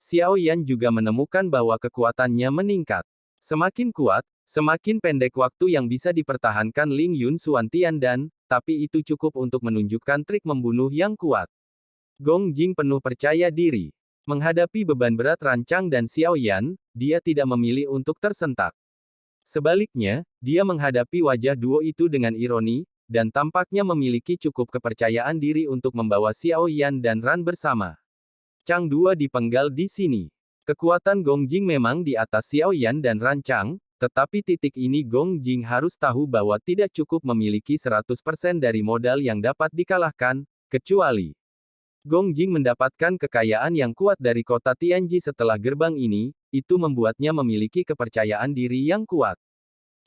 Xiaoyan juga menemukan bahwa kekuatannya meningkat. Semakin kuat, semakin pendek waktu yang bisa dipertahankan Ling Yun Xuantian dan, tapi itu cukup untuk menunjukkan trik membunuh yang kuat. Gong Jing penuh percaya diri. Menghadapi beban berat Rancang dan Xiaoyan, dia tidak memilih untuk tersentak. Sebaliknya, dia menghadapi wajah duo itu dengan ironi, dan tampaknya memiliki cukup kepercayaan diri untuk membawa Xiaoyan dan Ran bersama. Chang dua dipenggal di sini. Kekuatan Gong Jing memang di atas Xiaoyan dan Rancang, tetapi titik ini Gong Jing harus tahu bahwa tidak cukup memiliki 100% dari modal yang dapat dikalahkan, kecuali Gong Jing mendapatkan kekayaan yang kuat dari kota Tianji setelah gerbang ini, itu membuatnya memiliki kepercayaan diri yang kuat.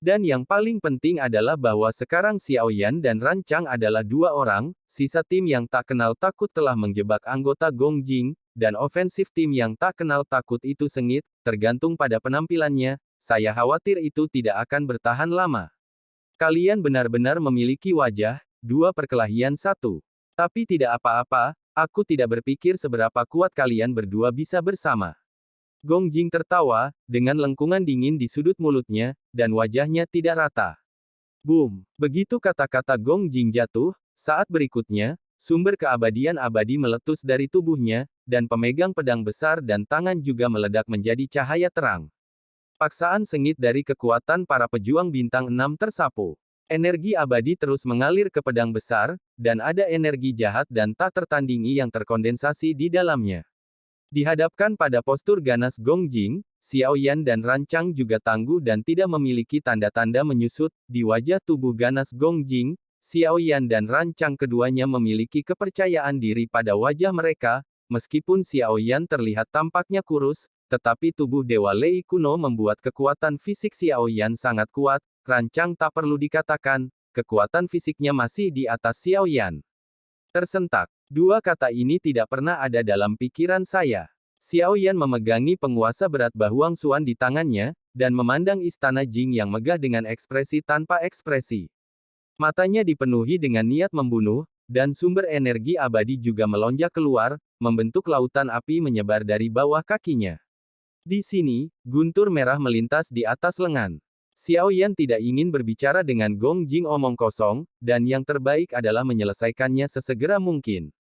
Dan yang paling penting adalah bahwa sekarang Xiaoyan dan Rancang adalah dua orang, sisa tim yang tak kenal takut telah menjebak anggota Gong Jing, dan ofensif tim yang tak kenal takut itu sengit, tergantung pada penampilannya, saya khawatir itu tidak akan bertahan lama. Kalian benar-benar memiliki wajah, dua perkelahian satu. Tapi tidak apa-apa, aku tidak berpikir seberapa kuat kalian berdua bisa bersama. Gong Jing tertawa, dengan lengkungan dingin di sudut mulutnya, dan wajahnya tidak rata. Boom! Begitu kata-kata Gong Jing jatuh, saat berikutnya, sumber keabadian abadi meletus dari tubuhnya, dan pemegang pedang besar dan tangan juga meledak menjadi cahaya terang. Paksaan sengit dari kekuatan para pejuang bintang 6 tersapu. Energi abadi terus mengalir ke pedang besar, dan ada energi jahat dan tak tertandingi yang terkondensasi di dalamnya. Dihadapkan pada postur ganas Gong Jing, Xiaoyan dan Rancang juga tangguh dan tidak memiliki tanda-tanda menyusut, di wajah tubuh ganas Gong Jing, Xiaoyan dan Rancang keduanya memiliki kepercayaan diri pada wajah mereka, meskipun Xiaoyan terlihat tampaknya kurus, tetapi tubuh Dewa Lei kuno membuat kekuatan fisik Xiaoyan sangat kuat, Rancang tak perlu dikatakan, kekuatan fisiknya masih di atas Xiaoyan. Tersentak. Dua kata ini tidak pernah ada dalam pikiran saya. Xiaoyan memegangi penguasa berat Bahuang Xuan di tangannya, dan memandang istana Jing yang megah dengan ekspresi tanpa ekspresi. Matanya dipenuhi dengan niat membunuh, dan sumber energi abadi juga melonjak keluar, membentuk lautan api menyebar dari bawah kakinya. Di sini, guntur merah melintas di atas lengan. Xiaoyan tidak ingin berbicara dengan Gong Jing omong kosong, dan yang terbaik adalah menyelesaikannya sesegera mungkin.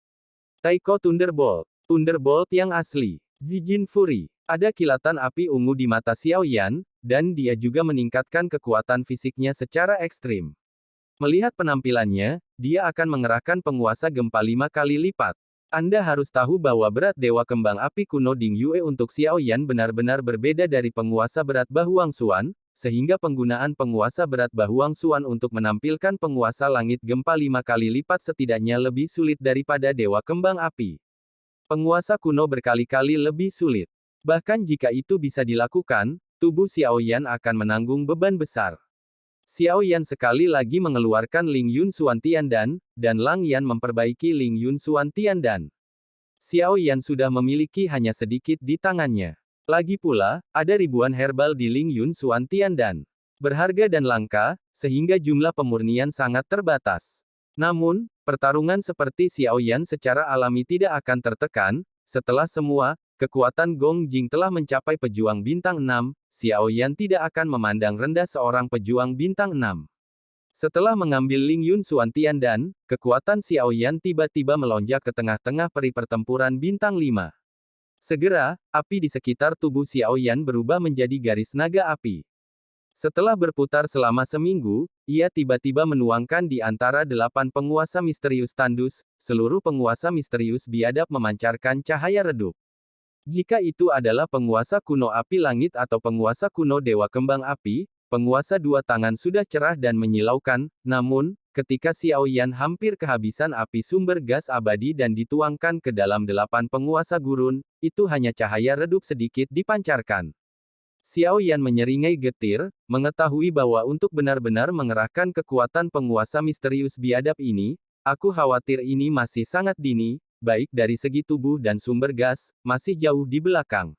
Taiko Thunderbolt. Thunderbolt yang asli. Zijin Fury. Ada kilatan api ungu di mata Xiao Yan, dan dia juga meningkatkan kekuatan fisiknya secara ekstrim. Melihat penampilannya, dia akan mengerahkan penguasa gempa 5 kali lipat. Anda harus tahu bahwa berat Dewa Kembang Api kuno Ding Yue untuk Xiao Yan benar-benar berbeda dari penguasa berat Bahuang Xuan, sehingga penggunaan penguasa berat Bahuang Xuan untuk menampilkan penguasa langit gempa 5 kali lipat setidaknya lebih sulit daripada Dewa Kembang Api. Penguasa kuno berkali-kali lebih sulit. Bahkan jika itu bisa dilakukan, tubuh Xiao Yan akan menanggung beban besar. Xiao Yan sekali lagi mengeluarkan Ling Yun Xuan Tiandan, dan Lang Yan memperbaiki Ling Yun Xuan Tiandan. Xiao Yan sudah memiliki hanya sedikit di tangannya. Lagi pula, ada ribuan herbal di Ling Yun Xuan Tiandan. Berharga dan langka, sehingga jumlah pemurnian sangat terbatas. Namun, pertarungan seperti Xiao Yan secara alami tidak akan tertekan. Setelah semua, kekuatan Gong Jing telah mencapai pejuang bintang 6, Xiao Yan tidak akan memandang rendah seorang pejuang bintang 6. Setelah mengambil Ling Yun Xuan Tiandan, kekuatan Xiao Yan tiba-tiba melonjak ke tengah-tengah peri pertempuran bintang 5. Segera, api di sekitar tubuh Xiao Yan berubah menjadi garis naga api. Setelah berputar selama seminggu, ia tiba-tiba menuangkan di antara 8 penguasa misterius tandus, seluruh penguasa misterius biadab memancarkan cahaya redup. Jika itu adalah penguasa kuno api langit atau penguasa kuno dewa kembang api, penguasa dua tangan sudah cerah dan menyilaukan, namun, ketika Xiao Yan hampir kehabisan api sumber gas abadi dan dituangkan ke dalam 8 penguasa gurun, itu hanya cahaya redup sedikit dipancarkan. Xiao Yan menyeringai getir, mengetahui bahwa untuk benar-benar mengerahkan kekuatan penguasa misterius biadab ini, aku khawatir ini masih sangat dini, baik dari segi tubuh dan sumber gas, masih jauh di belakang.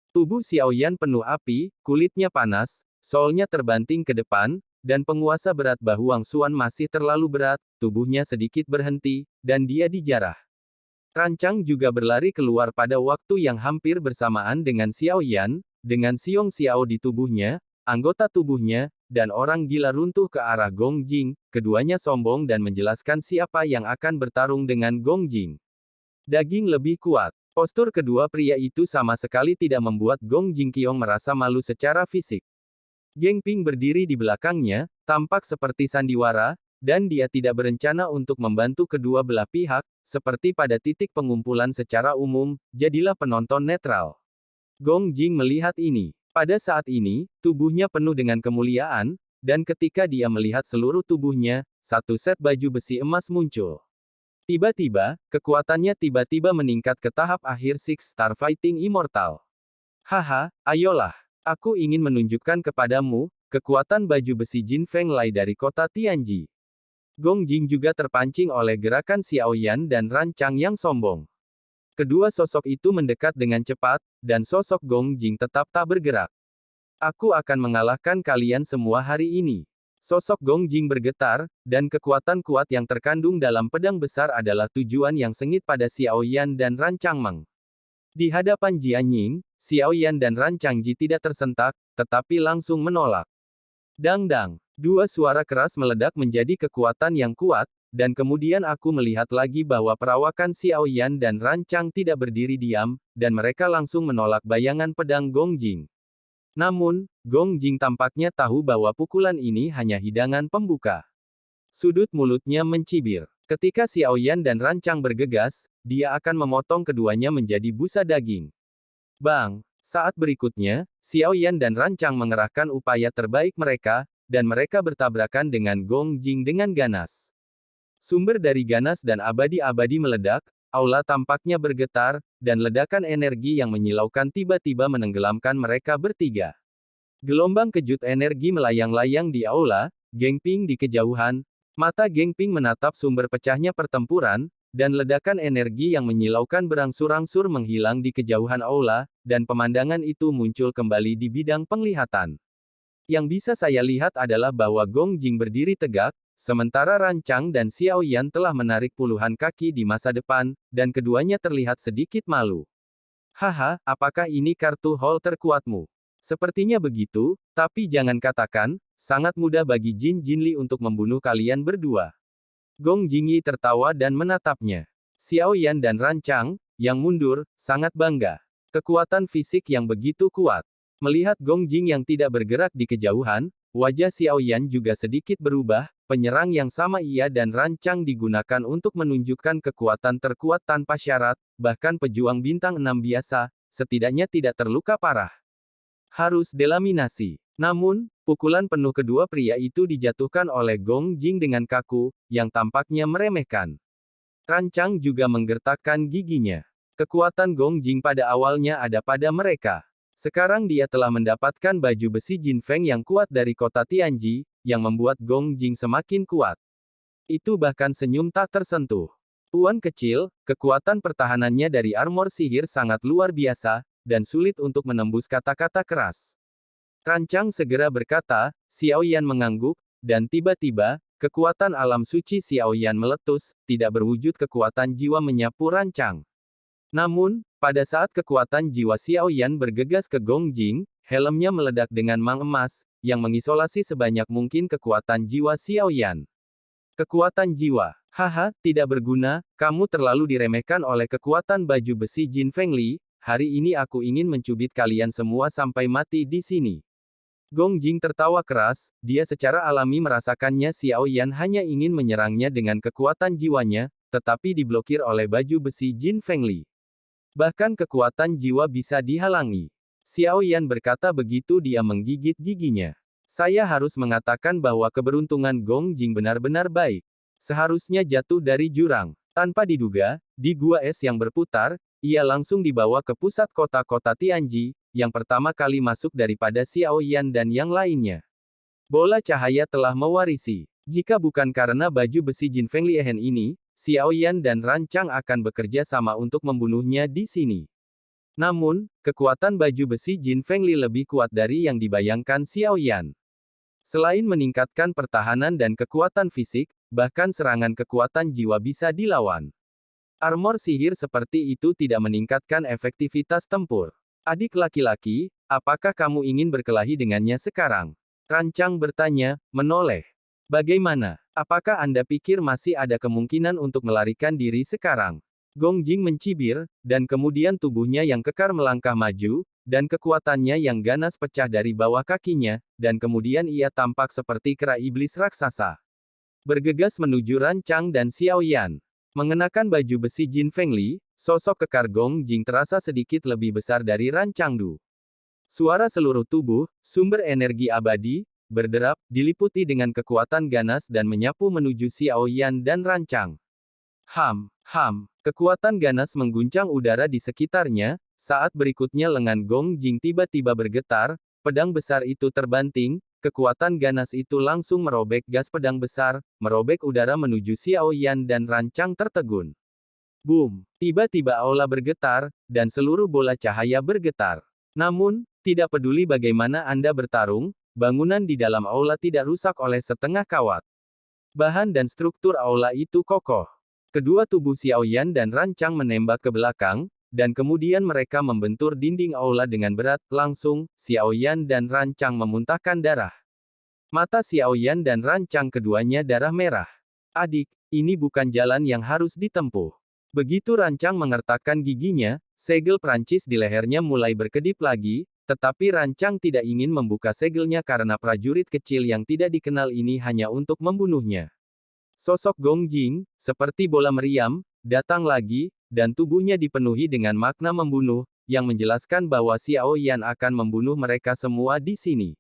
Tubuh Xiao Yan penuh api, kulitnya panas, soulnya terbanting ke depan, dan penguasa berat Bahuang Xuan masih terlalu berat, tubuhnya sedikit berhenti, dan dia dijarah. Rancang juga berlari keluar pada waktu yang hampir bersamaan dengan Xiao Yan, dengan Xiong Xiao di tubuhnya, anggota tubuhnya, dan orang gila runtuh ke arah Gong Jing, keduanya sombong dan menjelaskan siapa yang akan bertarung dengan Gong Jing. Daging lebih kuat. Postur kedua pria itu sama sekali tidak membuat Gong Jingqiong merasa malu secara fisik. Geng Ping berdiri di belakangnya, tampak seperti sandiwara, dan dia tidak berencana untuk membantu kedua belah pihak, seperti pada titik pengumpulan secara umum, jadilah penonton netral. Gong Jing melihat ini. Pada saat ini, tubuhnya penuh dengan kemuliaan, dan ketika dia melihat seluruh tubuhnya, satu set baju besi emas muncul. Tiba-tiba, kekuatannya tiba-tiba meningkat ke tahap akhir Six Star Fighting Immortal. Haha, ayolah. Aku ingin menunjukkan kepadamu, kekuatan baju besi Jin Feng Lai dari kota Tianji. Gong Jing juga terpancing oleh gerakan Xiao Yan dan Rancang yang sombong. Kedua sosok itu mendekat dengan cepat, dan sosok Gong Jing tetap tak bergerak. Aku akan mengalahkan kalian semua hari ini. Sosok Gong Jing bergetar, dan kekuatan kuat yang terkandung dalam pedang besar adalah tujuan yang sengit pada Xiao Yan dan Rancang Meng. Di hadapan Jianying, Xiao Yan dan Rancang Ji tidak tersentak, tetapi langsung menolak. Dang-dang, dua suara keras meledak menjadi kekuatan yang kuat, dan kemudian aku melihat lagi bahwa perawakan Xiao Yan dan Rancang tidak berdiri diam, dan mereka langsung menolak bayangan pedang Gong Jing. Namun, Gong Jing tampaknya tahu bahwa pukulan ini hanya hidangan pembuka. Sudut mulutnya mencibir. Ketika Xiao Yan dan Rancang bergegas, dia akan memotong keduanya menjadi busa daging. Bang! Saat berikutnya, Xiao Yan dan Rancang mengerahkan upaya terbaik mereka, dan mereka bertabrakan dengan Gong Jing dengan ganas. Sumber dari ganas dan abadi-abadi meledak, aula tampaknya bergetar, dan ledakan energi yang menyilaukan tiba-tiba menenggelamkan mereka bertiga. Gelombang kejut energi melayang-layang di aula, Geng Ping di kejauhan, mata Geng Ping menatap sumber pecahnya pertempuran, dan ledakan energi yang menyilaukan berangsur-angsur menghilang di kejauhan aula, dan pemandangan itu muncul kembali di bidang penglihatan. Yang bisa saya lihat adalah bahwa Gong Jing berdiri tegak, sementara Rancang dan Xiao Yan telah menarik puluhan kaki di masa depan, dan keduanya terlihat sedikit malu. Haha, apakah ini kartu haul terkuatmu? Sepertinya begitu, tapi jangan katakan, sangat mudah bagi Jin Jinli untuk membunuh kalian berdua. Gong Jingyi tertawa dan menatapnya. Xiao Yan dan Rancang, yang mundur, sangat bangga. Kekuatan fisik yang begitu kuat. Melihat Gong Jing yang tidak bergerak di kejauhan, wajah Xiao Yan juga sedikit berubah, penyerang yang sama ia dan rancang digunakan untuk menunjukkan kekuatan terkuat tanpa syarat, bahkan pejuang bintang 6 biasa, setidaknya tidak terluka parah. Harus delaminasi. Namun, pukulan penuh kedua pria itu dijatuhkan oleh Gong Jing dengan kaku, yang tampaknya meremehkan. Rancang juga menggertakkan giginya. Kekuatan Gong Jing pada awalnya ada pada mereka. Sekarang dia telah mendapatkan baju besi Jin Feng yang kuat dari kota Tianji, yang membuat Gong Jing semakin kuat. Itu bahkan senyum tak tersentuh. Tuan kecil, kekuatan pertahanannya dari armor sihir sangat luar biasa, dan sulit untuk menembus kata-kata keras. Rancang segera berkata, Xiao Yan mengangguk, dan tiba-tiba, kekuatan alam suci Xiao Yan meletus, tidak berwujud kekuatan jiwa menyapu rancang. Namun, pada saat kekuatan jiwa Xiao Yan bergegas ke Gong Jing, helmnya meledak dengan mang emas, yang mengisolasi sebanyak mungkin kekuatan jiwa Xiao Yan. Kekuatan jiwa. Haha, tidak berguna, kamu terlalu diremehkan oleh kekuatan baju besi Jin Feng Li, hari ini aku ingin mencubit kalian semua sampai mati di sini. Gong Jing tertawa keras, dia secara alami merasakannya Xiao Yan hanya ingin menyerangnya dengan kekuatan jiwanya, tetapi diblokir oleh baju besi Jin Feng Li. Bahkan kekuatan jiwa bisa dihalangi. Xiao Yan berkata begitu dia menggigit giginya. Saya harus mengatakan bahwa keberuntungan Gong Jing benar-benar baik. Seharusnya jatuh dari jurang. Tanpa diduga, di gua es yang berputar, ia langsung dibawa ke pusat kota-kota Tianji, yang pertama kali masuk daripada Xiao Yan dan yang lainnya. Bola cahaya telah mewarisi. Jika bukan karena baju besi Jin Feng Liehen ini, Xiao Yan dan Rancang akan bekerja sama untuk membunuhnya di sini. Namun, kekuatan baju besi Jin Feng Li lebih kuat dari yang dibayangkan Xiao Yan. Selain meningkatkan pertahanan dan kekuatan fisik, bahkan serangan kekuatan jiwa bisa dilawan. Armor sihir seperti itu tidak meningkatkan efektivitas tempur. Adik laki-laki, apakah kamu ingin berkelahi dengannya sekarang? Rancang bertanya, menoleh. Bagaimana? Apakah Anda pikir masih ada kemungkinan untuk melarikan diri sekarang? Gong Jing mencibir, dan kemudian tubuhnya yang kekar melangkah maju, dan kekuatannya yang ganas pecah dari bawah kakinya, dan kemudian ia tampak seperti kera iblis raksasa. Bergegas menuju Rancang dan Xiao Yan. Mengenakan baju besi Jin Feng Li, sosok kekar Gong Jing terasa sedikit lebih besar dari Rancang Du. Suara seluruh tubuh, sumber energi abadi, berderap, diliputi dengan kekuatan ganas dan menyapu menuju Xiao Yan dan Rancang. Kekuatan ganas mengguncang udara di sekitarnya, saat berikutnya lengan Gong Jing tiba-tiba bergetar, pedang besar itu terbanting, kekuatan ganas itu langsung merobek gas pedang besar, merobek udara menuju Xiao Yan dan Rancang tertegun. Boom! Tiba-tiba aula bergetar, dan seluruh bola cahaya bergetar. Namun, tidak peduli bagaimana Anda bertarung, bangunan di dalam aula tidak rusak oleh setengah kawat. Bahan dan struktur aula itu kokoh. Kedua tubuh Xiao Yan dan Rancang menembak ke belakang, dan kemudian mereka membentur dinding aula dengan berat, langsung, Xiao Yan dan Rancang memuntahkan darah. Mata Xiao Yan dan Rancang keduanya darah merah. Adik, ini bukan jalan yang harus ditempuh. Begitu Rancang mengertakkan giginya, segel Prancis di lehernya mulai berkedip lagi, tetapi Rancang tidak ingin membuka segelnya karena prajurit kecil yang tidak dikenal ini hanya untuk membunuhnya. Sosok Gong Jing, seperti bola meriam, datang lagi, dan tubuhnya dipenuhi dengan makna membunuh, yang menjelaskan bahwa Xiao Yan akan membunuh mereka semua di sini.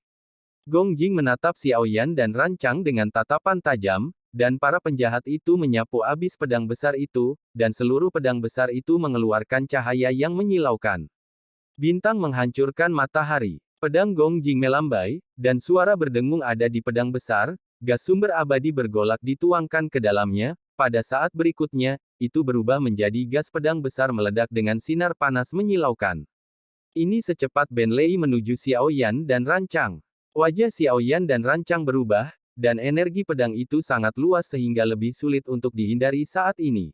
Gong Jing menatap Xiao Yan dan Rancang dengan tatapan tajam, dan para penjahat itu menyapu habis pedang besar itu, dan seluruh pedang besar itu mengeluarkan cahaya yang menyilaukan. Bintang menghancurkan matahari. Pedang Gong Jing melambai, dan suara berdengung ada di pedang besar, gas sumber abadi bergolak dituangkan ke dalamnya, pada saat berikutnya, itu berubah menjadi gas pedang besar meledak dengan sinar panas menyilaukan. Ini secepat Ben Lei menuju Xiao Yan dan Rancang. Wajah Xiao Yan dan Rancang berubah, dan energi pedang itu sangat luas sehingga lebih sulit untuk dihindari saat ini.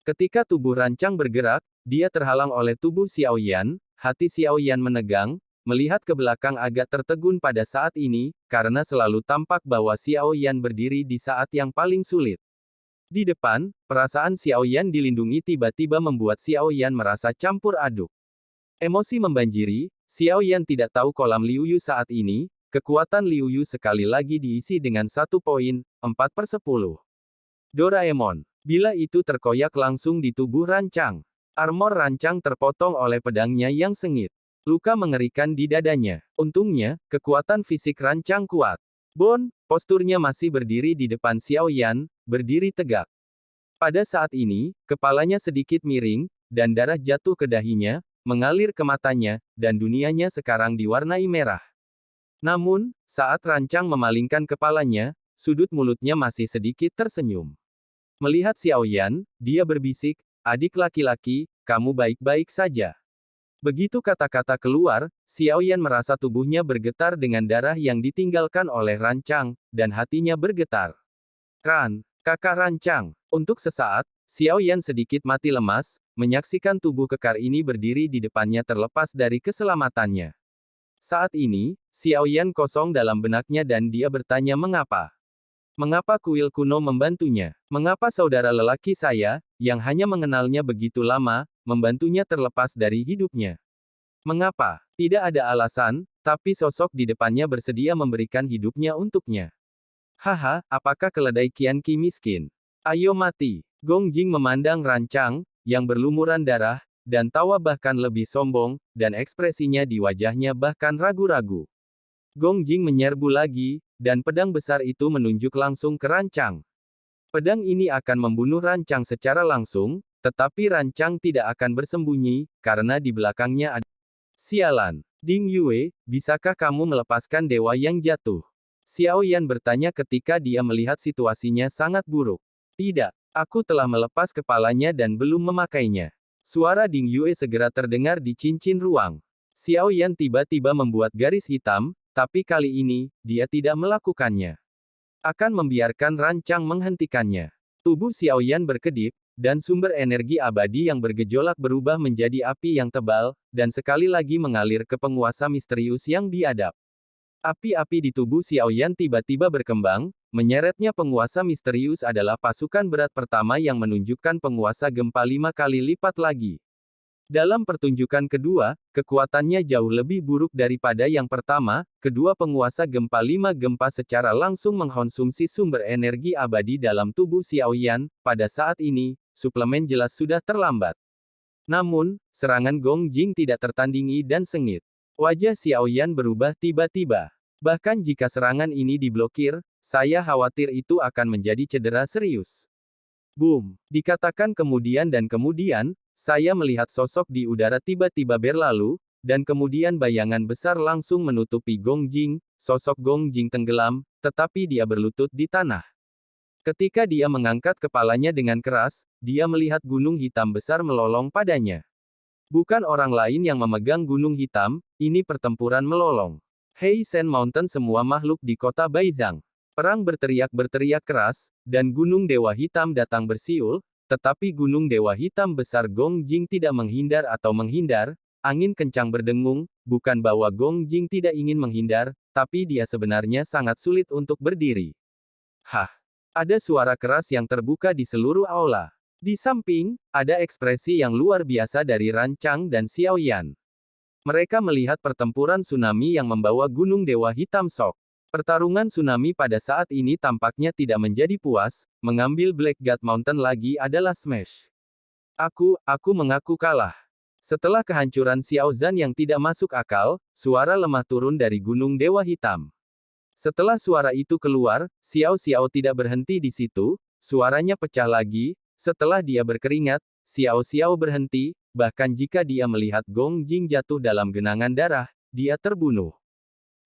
Ketika tubuh Rancang bergerak, dia terhalang oleh tubuh Xiao Yan, hati Xiao Yan menegang, melihat ke belakang agak tertegun pada saat ini, karena selalu tampak bahwa Xiao Yan berdiri di saat yang paling sulit. Di depan, perasaan Xiao Yan dilindungi tiba-tiba membuat Xiao Yan merasa campur aduk. Emosi membanjiri, Xiao Yan tidak tahu kolam Liu Yu saat ini, kekuatan Liu Yu sekali lagi diisi dengan 1.4/10. Doraemon. Bila itu terkoyak langsung di tubuh Rancang. Armor Rancang terpotong oleh pedangnya yang sengit. Luka mengerikan di dadanya. Untungnya, kekuatan fisik Rancang kuat. Bon, posturnya masih berdiri di depan Xiao Yan, berdiri tegak. Pada saat ini, kepalanya sedikit miring, dan darah jatuh ke dahinya, mengalir ke matanya, dan dunianya sekarang diwarnai merah. Namun, saat Rancang memalingkan kepalanya, sudut mulutnya masih sedikit tersenyum. Melihat Xiao Yan, dia berbisik, "Adik laki-laki, kamu baik-baik saja." Begitu kata-kata keluar, Xiao Yan merasa tubuhnya bergetar dengan darah yang ditinggalkan oleh Rancang, dan hatinya bergetar. Kakak Rancang. Untuk sesaat, Xiao Yan sedikit mati lemas, menyaksikan tubuh kekar ini berdiri di depannya terlepas dari keselamatannya. Saat ini, Xiao Yan kosong dalam benaknya dan dia bertanya mengapa. Mengapa kuil kuno membantunya? Mengapa saudara lelaki saya, yang hanya mengenalnya begitu lama, membantunya terlepas dari hidupnya? Mengapa? Tidak ada alasan, tapi sosok di depannya bersedia memberikan hidupnya untuknya. Haha, apakah keledai Qianqi miskin? Ayo mati. Gong Jing memandang Rancang, yang berlumuran darah, dan tawa bahkan lebih sombong, dan ekspresinya di wajahnya bahkan ragu-ragu. Gong Jing menyerbu lagi, dan pedang besar itu menunjuk langsung ke Rancang. Pedang ini akan membunuh Rancang secara langsung, tetapi Rancang tidak akan bersembunyi, karena di belakangnya ada... Sialan. Ding Yue, bisakah kamu melepaskan dewa yang jatuh? Xiao Yan bertanya ketika dia melihat situasinya sangat buruk. Tidak, aku telah melepas kepalanya dan belum memakainya. Suara Ding Yue segera terdengar di cincin ruang. Xiao Yan tiba-tiba membuat garis hitam, tapi kali ini, dia tidak melakukannya. Akan membiarkan Rancang menghentikannya. Tubuh Xiao Yan berkedip, dan sumber energi abadi yang bergejolak berubah menjadi api yang tebal, dan sekali lagi mengalir ke penguasa misterius yang biadab. Api-api di tubuh Xiao Yan tiba-tiba berkembang, menyeretnya penguasa misterius adalah pasukan berat pertama yang menunjukkan penguasa gempa 5 kali lipat lagi. Dalam pertunjukan kedua, kekuatannya jauh lebih buruk daripada yang pertama, kedua penguasa gempa 5 gempa secara langsung mengkonsumsi sumber energi abadi dalam tubuh Xiao Yan, pada saat ini, suplemen jelas sudah terlambat. Namun, serangan Gong Jing tidak tertandingi dan sengit. Wajah Xiao Yan berubah tiba-tiba. Bahkan jika serangan ini diblokir, saya khawatir itu akan menjadi cedera serius. Boom! Dikatakan kemudian dan kemudian, saya melihat sosok di udara tiba-tiba berlalu, dan kemudian bayangan besar langsung menutupi Gong Jing, sosok Gong Jing tenggelam, tetapi dia berlutut di tanah. Ketika dia mengangkat kepalanya dengan keras, dia melihat gunung hitam besar melolong padanya. Bukan orang lain yang memegang gunung hitam, ini pertempuran melolong. Hei Shen Mountain semua makhluk di kota Baizang. Perang berteriak-berteriak keras, dan gunung dewa hitam datang bersiul, tetapi gunung dewa hitam besar Gong Jing tidak menghindar atau menghindar, angin kencang berdengung, bukan bahwa Gong Jing tidak ingin menghindar, tapi dia sebenarnya sangat sulit untuk berdiri. Hah! Ada suara keras yang terbuka di seluruh aula. Di samping, ada ekspresi yang luar biasa dari Rancang dan Xiao Yan. Mereka melihat pertempuran tsunami yang membawa gunung dewa hitam sok. Pertarungan tsunami pada saat ini tampaknya tidak menjadi puas, mengambil Black God Mountain lagi adalah smash. Aku mengaku kalah. Setelah kehancuran Xiao Zhan yang tidak masuk akal, suara lemah turun dari gunung dewa hitam. Setelah suara itu keluar, Xiao tidak berhenti di situ, suaranya pecah lagi. Setelah dia berkeringat, Xiao berhenti, bahkan jika dia melihat Gong Jing jatuh dalam genangan darah, dia terbunuh.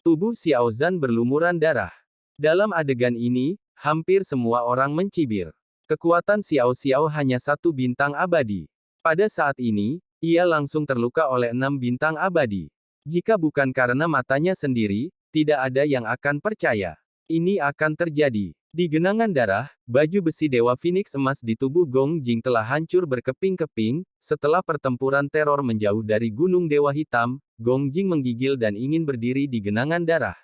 Tubuh Xiao Zhan berlumuran darah. Dalam adegan ini, hampir semua orang mencibir. Kekuatan Xiao hanya 1 bintang abadi. Pada saat ini, ia langsung terluka oleh 6 bintang abadi. Jika bukan karena matanya sendiri, tidak ada yang akan percaya. Ini akan terjadi. Di genangan darah, baju besi Dewa Phoenix emas di tubuh Gong Jing telah hancur berkeping-keping. Setelah pertempuran teror menjauh dari Gunung Dewa Hitam, Gong Jing menggigil dan ingin berdiri di genangan darah.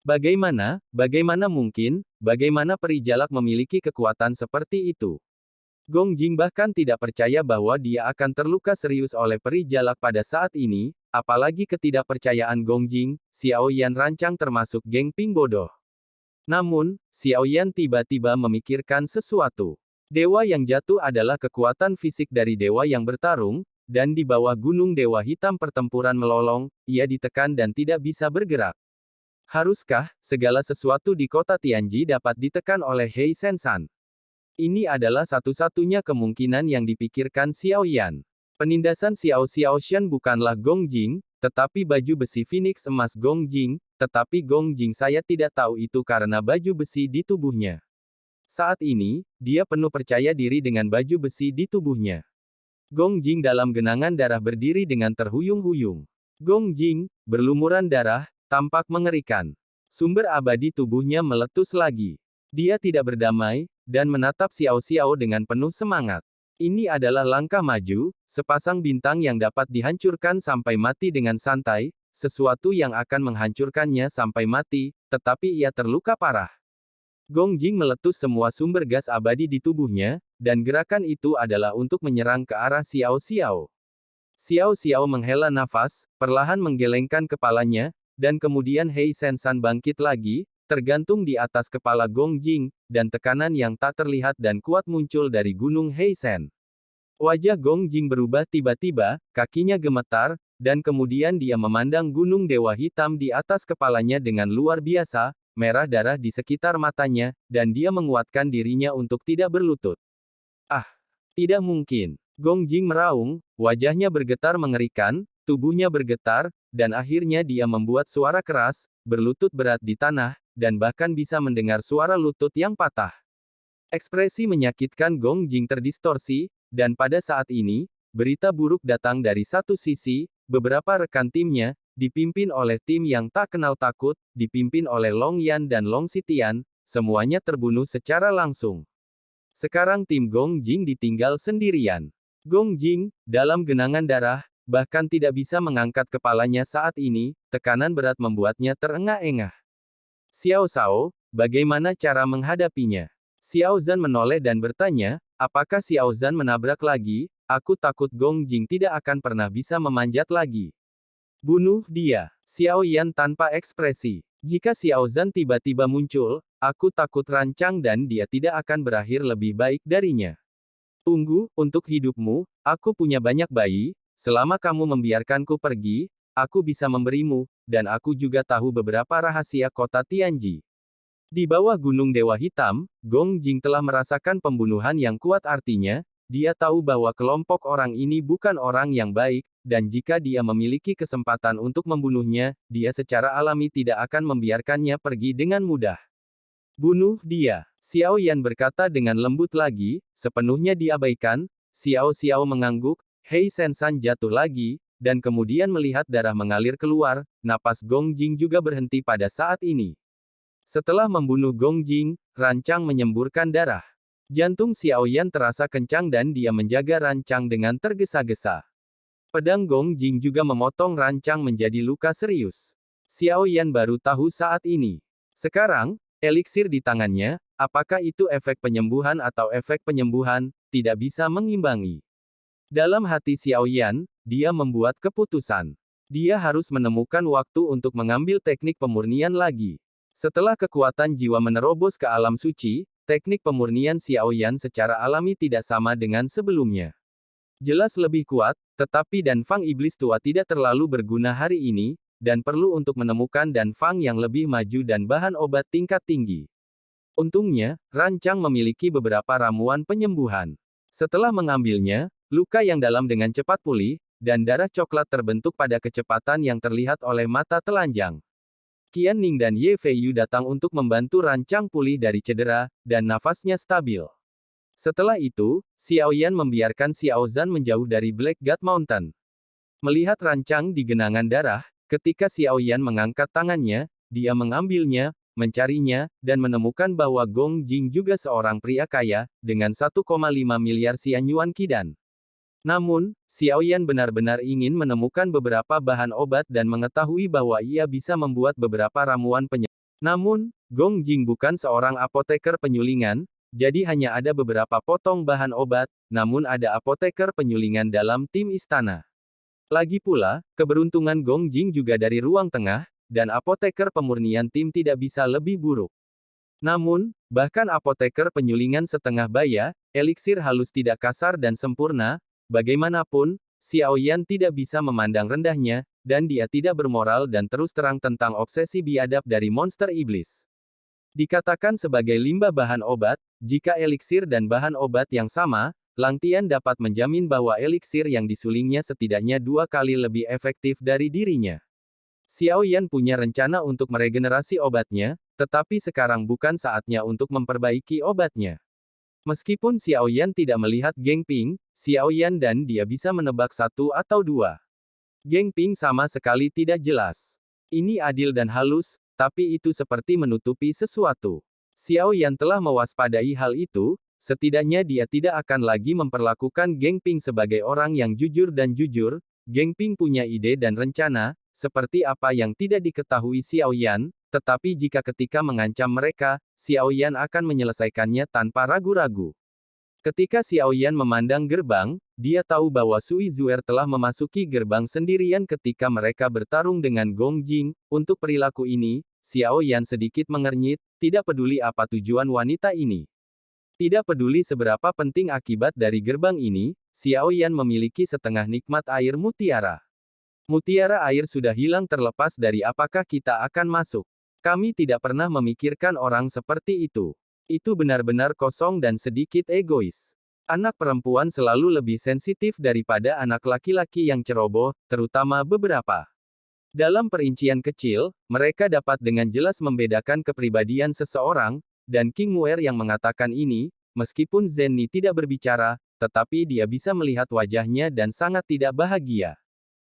Bagaimana mungkin, bagaimana peri jalak memiliki kekuatan seperti itu? Gong Jing bahkan tidak percaya bahwa dia akan terluka serius oleh peri jalak pada saat ini, apalagi ketidakpercayaan Gong Jing, Xiao Yan rancang termasuk geng Ping bodoh. Namun, Xiao Yan tiba-tiba memikirkan sesuatu. Dewa yang jatuh adalah kekuatan fisik dari dewa yang bertarung, dan di bawah gunung dewa hitam pertempuran melolong, ia ditekan dan tidak bisa bergerak. Haruskah segala sesuatu di kota Tianji dapat ditekan oleh Hei Sensan? Ini adalah satu-satunya kemungkinan yang dipikirkan Xiao Yan. Penindasan Xiao Xiaoshan bukanlah Gong Jing, tetapi baju besi Phoenix emas Gong Jing, tetapi Gong Jing saya tidak tahu itu karena baju besi di tubuhnya. Saat ini, dia penuh percaya diri dengan baju besi di tubuhnya. Gong Jing dalam genangan darah berdiri dengan terhuyung-huyung. Gong Jing, berlumuran darah, tampak mengerikan. Sumber abadi tubuhnya meletus lagi. Dia tidak berdamai, dan menatap Xiao Xiao dengan penuh semangat. Ini adalah langkah maju, sepasang bintang yang dapat dihancurkan sampai mati dengan santai, sesuatu yang akan menghancurkannya sampai mati, tetapi ia terluka parah. Gong Jing meletus semua sumber gas abadi di tubuhnya, dan gerakan itu adalah untuk menyerang ke arah Xiao Xiao. Xiao Xiao menghela nafas, perlahan menggelengkan kepalanya, dan kemudian Hei Sensan bangkit lagi, tergantung di atas kepala Gong Jing, dan tekanan yang tak terlihat dan kuat muncul dari gunung Hei Sen. Wajah Gong Jing berubah tiba-tiba, kakinya gemetar, dan kemudian dia memandang gunung dewa hitam di atas kepalanya dengan luar biasa, merah darah di sekitar matanya, dan dia menguatkan dirinya untuk tidak berlutut. Ah, tidak mungkin. Gong Jing meraung, wajahnya bergetar mengerikan, tubuhnya bergetar, dan akhirnya dia membuat suara keras, berlutut berat di tanah, dan bahkan bisa mendengar suara lutut yang patah. Ekspresi menyakitkan Gong Jing terdistorsi, dan pada saat ini, berita buruk datang dari satu sisi, beberapa rekan timnya, dipimpin oleh tim yang tak kenal takut, dipimpin oleh Long Yan dan Long Xitian, semuanya terbunuh secara langsung. Sekarang tim Gong Jing ditinggal sendirian. Gong Jing, dalam genangan darah, bahkan tidak bisa mengangkat kepalanya saat ini, tekanan berat membuatnya terengah-engah. Xiao Zhan, bagaimana cara menghadapinya? Xiao Zhan menoleh dan bertanya, apakah Xiao Zhan menabrak lagi? Aku takut Gong Jing tidak akan pernah bisa memanjat lagi. Bunuh dia. Xiao Yan tanpa ekspresi. Jika Xiao Zhan tiba-tiba muncul, aku takut rancang dan dia tidak akan berakhir lebih baik darinya. Tunggu, untuk hidupmu, aku punya banyak bayi, selama kamu membiarkanku pergi, aku bisa memberimu, dan aku juga tahu beberapa rahasia kota Tianji. Di bawah Gunung Dewa Hitam, Gong Jing telah merasakan pembunuhan yang kuat artinya, dia tahu bahwa kelompok orang ini bukan orang yang baik, dan jika dia memiliki kesempatan untuk membunuhnya, dia secara alami tidak akan membiarkannya pergi dengan mudah. Bunuh dia. Xiao Yan berkata dengan lembut lagi, sepenuhnya diabaikan. Xiao Xiao mengangguk, Hei Sensan jatuh lagi, dan kemudian melihat darah mengalir keluar, napas Gong Jing juga berhenti pada saat ini. Setelah membunuh Gong Jing, rancang menyemburkan darah. Jantung Xiao Yan terasa kencang dan dia menjaga rancang dengan tergesa-gesa. Pedang Gong Jing juga memotong rancang menjadi luka serius. Xiao Yan baru tahu saat ini. Sekarang, eliksir di tangannya, apakah itu efek penyembuhan atau efek penyembuhan, tidak bisa mengimbangi. Dalam hati Xiao Yan, dia membuat keputusan. Dia harus menemukan waktu untuk mengambil teknik pemurnian lagi. Setelah kekuatan jiwa menerobos ke alam suci, teknik pemurnian Xiao Yan secara alami tidak sama dengan sebelumnya. Jelas lebih kuat, tetapi Dan Fang Iblis Tua tidak terlalu berguna hari ini, dan perlu untuk menemukan Dan Fang yang lebih maju dan bahan obat tingkat tinggi. Untungnya, rancang memiliki beberapa ramuan penyembuhan. Setelah mengambilnya, luka yang dalam dengan cepat pulih, dan darah coklat terbentuk pada kecepatan yang terlihat oleh mata telanjang. Qian Ning dan Ye Feiyu datang untuk membantu rancang pulih dari cedera, dan nafasnya stabil. Setelah itu, Xiao Yan membiarkan Xiao Zhan menjauh dari Black God Mountain. Melihat rancang di genangan darah, ketika Xiao Yan mengangkat tangannya, dia mengambilnya, mencarinya, dan menemukan bahwa Gong Jing juga seorang pria kaya, dengan 1,5 miliar Xian Yuan Qidan. Namun, Xiao Yan benar-benar ingin menemukan beberapa bahan obat dan mengetahui bahwa ia bisa membuat beberapa ramuan penyembuh. Namun, Gong Jing bukan seorang apoteker penyulingan, jadi hanya ada beberapa potong bahan obat, namun ada apoteker penyulingan dalam tim istana. Lagi pula, keberuntungan Gong Jing juga dari ruang tengah, dan apoteker pemurnian tim tidak bisa lebih buruk. Namun, bahkan apoteker penyulingan setengah baya, eliksir halus tidak kasar dan sempurna, bagaimanapun, Xiao Yan tidak bisa memandang rendahnya, dan dia tidak bermoral dan terus terang tentang obsesi biadab dari monster iblis. Dikatakan sebagai limbah bahan obat, jika eliksir dan bahan obat yang sama, Lang Tian dapat menjamin bahwa eliksir yang disulingnya setidaknya 2 kali lebih efektif dari dirinya. Xiao Yan punya rencana untuk meregenerasi obatnya, tetapi sekarang bukan saatnya untuk memperbaiki obatnya. Meskipun Xiao Yan tidak melihat Geng Ping, Xiao Yan dan dia bisa menebak 1 atau 2. Geng Ping sama sekali tidak jelas. Ini adil dan halus, tapi itu seperti menutupi sesuatu. Xiao Yan telah mewaspadai hal itu, setidaknya dia tidak akan lagi memperlakukan Geng Ping sebagai orang yang jujur dan jujur. Geng Ping punya ide dan rencana, seperti apa yang tidak diketahui Xiao Yan, tetapi jika ketika mengancam mereka, Xiao Yan akan menyelesaikannya tanpa ragu-ragu. Ketika Xiao Yan memandang gerbang, dia tahu bahwa Sui Zuer telah memasuki gerbang sendirian ketika mereka bertarung dengan Gong Jing. Untuk perilaku ini, Xiao Yan sedikit mengernyit, tidak peduli apa tujuan wanita ini. Tidak peduli seberapa penting akibat dari gerbang ini, Xiao Yan memiliki setengah nikmat air mutiara. Mutiara air sudah hilang terlepas dari apakah kita akan masuk. Kami tidak pernah memikirkan orang seperti itu. Itu benar-benar kosong dan sedikit egois. Anak perempuan selalu lebih sensitif daripada anak laki-laki yang ceroboh, terutama beberapa. Dalam perincian kecil, mereka dapat dengan jelas membedakan kepribadian seseorang, dan King Muer yang mengatakan ini, meskipun Zenny tidak berbicara, tetapi dia bisa melihat wajahnya dan sangat tidak bahagia.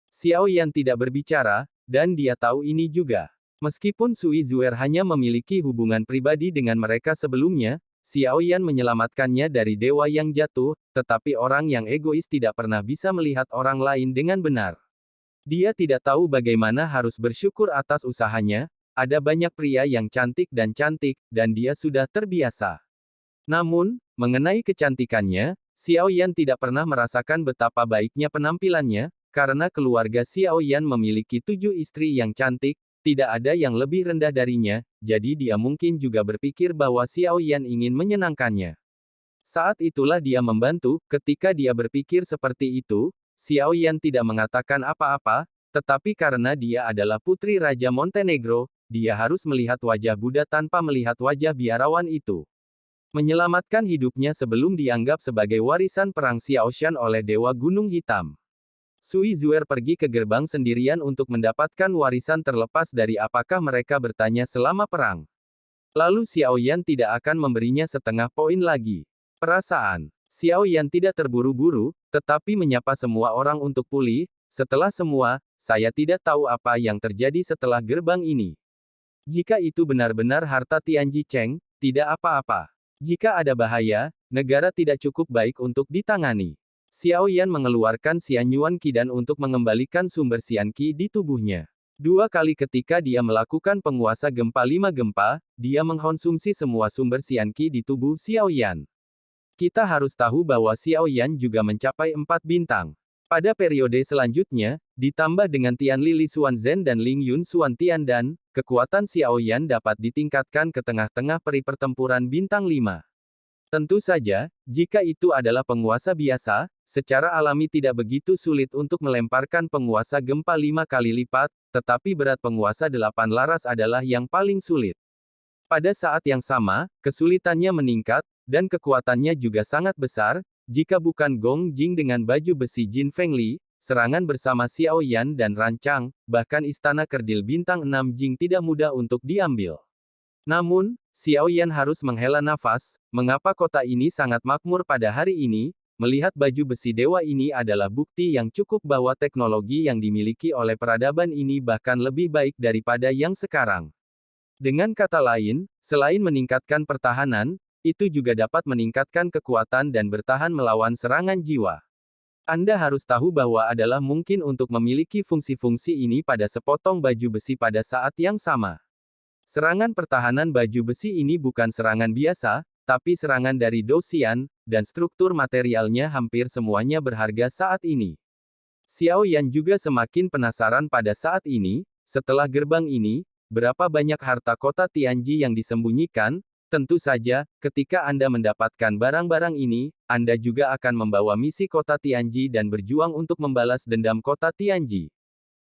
Xiao Yan tidak berbicara, dan dia tahu ini juga. Meskipun Sui Zuer hanya memiliki hubungan pribadi dengan mereka sebelumnya, Xiao Yan menyelamatkannya dari dewa yang jatuh, tetapi orang yang egois tidak pernah bisa melihat orang lain dengan benar. Dia tidak tahu bagaimana harus bersyukur atas usahanya, ada banyak pria yang cantik, dan dia sudah terbiasa. Namun, mengenai kecantikannya, Xiao Yan tidak pernah merasakan betapa baiknya penampilannya, karena keluarga Xiao Yan memiliki 7 istri yang cantik, tidak ada yang lebih rendah darinya, jadi dia mungkin juga berpikir bahwa Xiao Yan ingin menyenangkannya. Saat itulah dia membantu, ketika dia berpikir seperti itu, Xiao Yan tidak mengatakan apa-apa, tetapi karena dia adalah putri Raja Montenegro, dia harus melihat wajah Buddha tanpa melihat wajah biarawan itu. Menyelamatkan hidupnya sebelum dianggap sebagai warisan perang Xiaoshan oleh Dewa Gunung Hitam. Sui Zuer pergi ke gerbang sendirian untuk mendapatkan warisan terlepas dari apakah mereka bertanya selama perang. Lalu Xiao Yan tidak akan memberinya setengah poin lagi. Perasaan. Xiao Yan tidak terburu-buru, tetapi menyapa semua orang untuk pulih. Setelah semua, saya tidak tahu apa yang terjadi setelah gerbang ini. Jika itu benar-benar harta Tianji Cheng, tidak apa-apa. Jika ada bahaya, negara tidak cukup baik untuk ditangani. Xiao Yan mengeluarkan Xianyuan Qidan untuk mengembalikan sumber Xian Qi di tubuhnya. 2 kali ketika dia melakukan penguasa gempa 5 gempa, dia mengkonsumsi semua sumber Xian Qi di tubuh Xiao Yan. Kita harus tahu bahwa Xiao Yan juga mencapai 4 bintang. Pada periode selanjutnya, ditambah dengan Tian Li Suan Zhen dan Ling Yun Suan Tiandan, kekuatan Xiao Yan dapat ditingkatkan ke tengah-tengah peri pertempuran bintang 5. Tentu saja, jika itu adalah penguasa biasa, secara alami tidak begitu sulit untuk melemparkan penguasa gempa 5 kali lipat, tetapi berat penguasa 8 laras adalah yang paling sulit. Pada saat yang sama, kesulitannya meningkat, dan kekuatannya juga sangat besar, jika bukan Gong Jing dengan baju besi Jin Fengli, serangan bersama Xiao Yan dan Rancang, bahkan istana kerdil bintang 6 Jing tidak mudah untuk diambil. Namun, Xiao Yan harus menghela nafas, mengapa kota ini sangat makmur pada hari ini, melihat baju besi dewa ini adalah bukti yang cukup bahwa teknologi yang dimiliki oleh peradaban ini bahkan lebih baik daripada yang sekarang. Dengan kata lain, selain meningkatkan pertahanan, itu juga dapat meningkatkan kekuatan dan bertahan melawan serangan jiwa. Anda harus tahu bahwa adalah mungkin untuk memiliki fungsi-fungsi ini pada sepotong baju besi pada saat yang sama. Serangan pertahanan baju besi ini bukan serangan biasa, tapi serangan dari Dou-Xian, dan struktur materialnya hampir semuanya berharga saat ini. Xiao Yan juga semakin penasaran pada saat ini, setelah gerbang ini, berapa banyak harta kota Tianji yang disembunyikan. Tentu saja, ketika Anda mendapatkan barang-barang ini, Anda juga akan membawa misi kota Tianji dan berjuang untuk membalas dendam kota Tianji.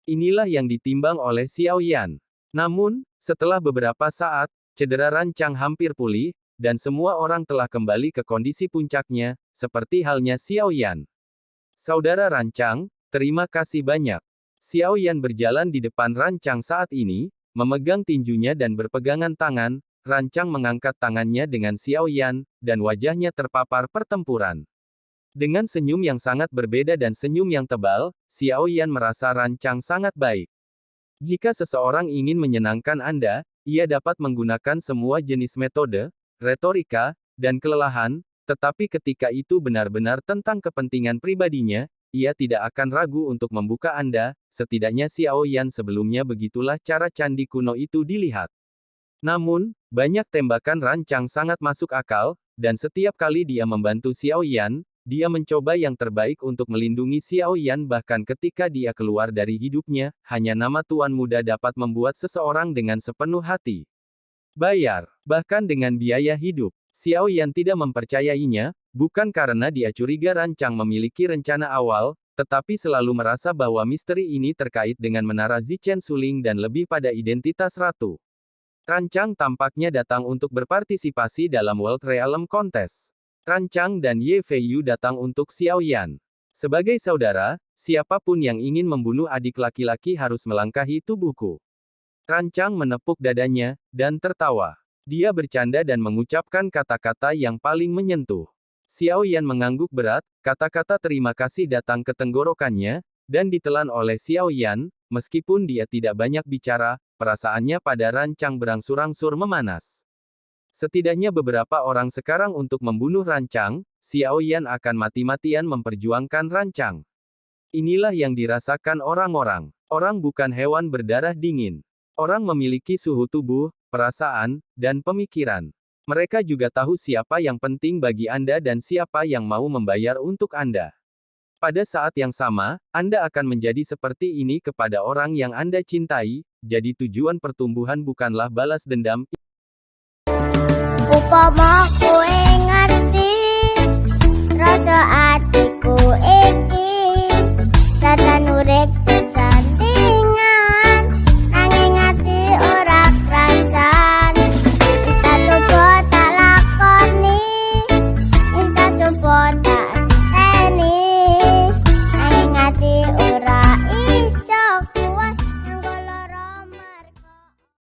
Inilah yang ditimbang oleh Xiao Yan. Namun, setelah beberapa saat, cedera Rancang hampir pulih, dan semua orang telah kembali ke kondisi puncaknya, seperti halnya Xiao Yan. Saudara Rancang, terima kasih banyak. Xiao Yan berjalan di depan Rancang saat ini, memegang tinjunya dan berpegangan tangan. Rancang mengangkat tangannya dengan Xiao Yan, dan wajahnya terpapar pertempuran. Dengan senyum yang sangat berbeda dan senyum yang tebal, Xiao Yan merasa Rancang sangat baik. Jika seseorang ingin menyenangkan Anda, ia dapat menggunakan semua jenis metode, retorika, dan kelelahan, tetapi ketika itu benar-benar tentang kepentingan pribadinya, ia tidak akan ragu untuk membuka Anda. Setidaknya Xiao Yan sebelumnya begitulah cara candi kuno itu dilihat. Namun, banyak tembakan Rancang sangat masuk akal, dan setiap kali dia membantu Xiao Yan, dia mencoba yang terbaik untuk melindungi Xiao Yan bahkan ketika dia keluar dari hidupnya, hanya nama Tuan Muda dapat membuat seseorang dengan sepenuh hati bayar, bahkan dengan biaya hidup. Xiao Yan tidak mempercayainya, bukan karena dia curiga Rancang memiliki rencana awal, tetapi selalu merasa bahwa misteri ini terkait dengan menara Zichen Suling dan lebih pada identitas ratu. Rancang tampaknya datang untuk berpartisipasi dalam World Realm Contest. Rancang dan Ye Feiyu datang untuk Xiao Yan. Sebagai saudara, siapapun yang ingin membunuh adik laki-laki harus melangkahi tubuhku. Rancang menepuk dadanya, dan tertawa. Dia bercanda dan mengucapkan kata-kata yang paling menyentuh. Xiao Yan mengangguk berat, kata-kata terima kasih datang ke tenggorokannya, dan ditelan oleh Xiao Yan, meskipun dia tidak banyak bicara, perasaannya pada Rancang berangsur-angsur memanas. Setidaknya beberapa orang sekarang untuk membunuh Rancang, Xiao Yan akan mati-matian memperjuangkan Rancang. Inilah yang dirasakan orang-orang. Orang bukan hewan berdarah dingin. Orang memiliki suhu tubuh, perasaan, dan pemikiran. Mereka juga tahu siapa yang penting bagi Anda dan siapa yang mau membayar untuk Anda. Pada saat yang sama, Anda akan menjadi seperti ini kepada orang yang Anda cintai, jadi tujuan pertumbuhan bukanlah balas dendam. Upama kowe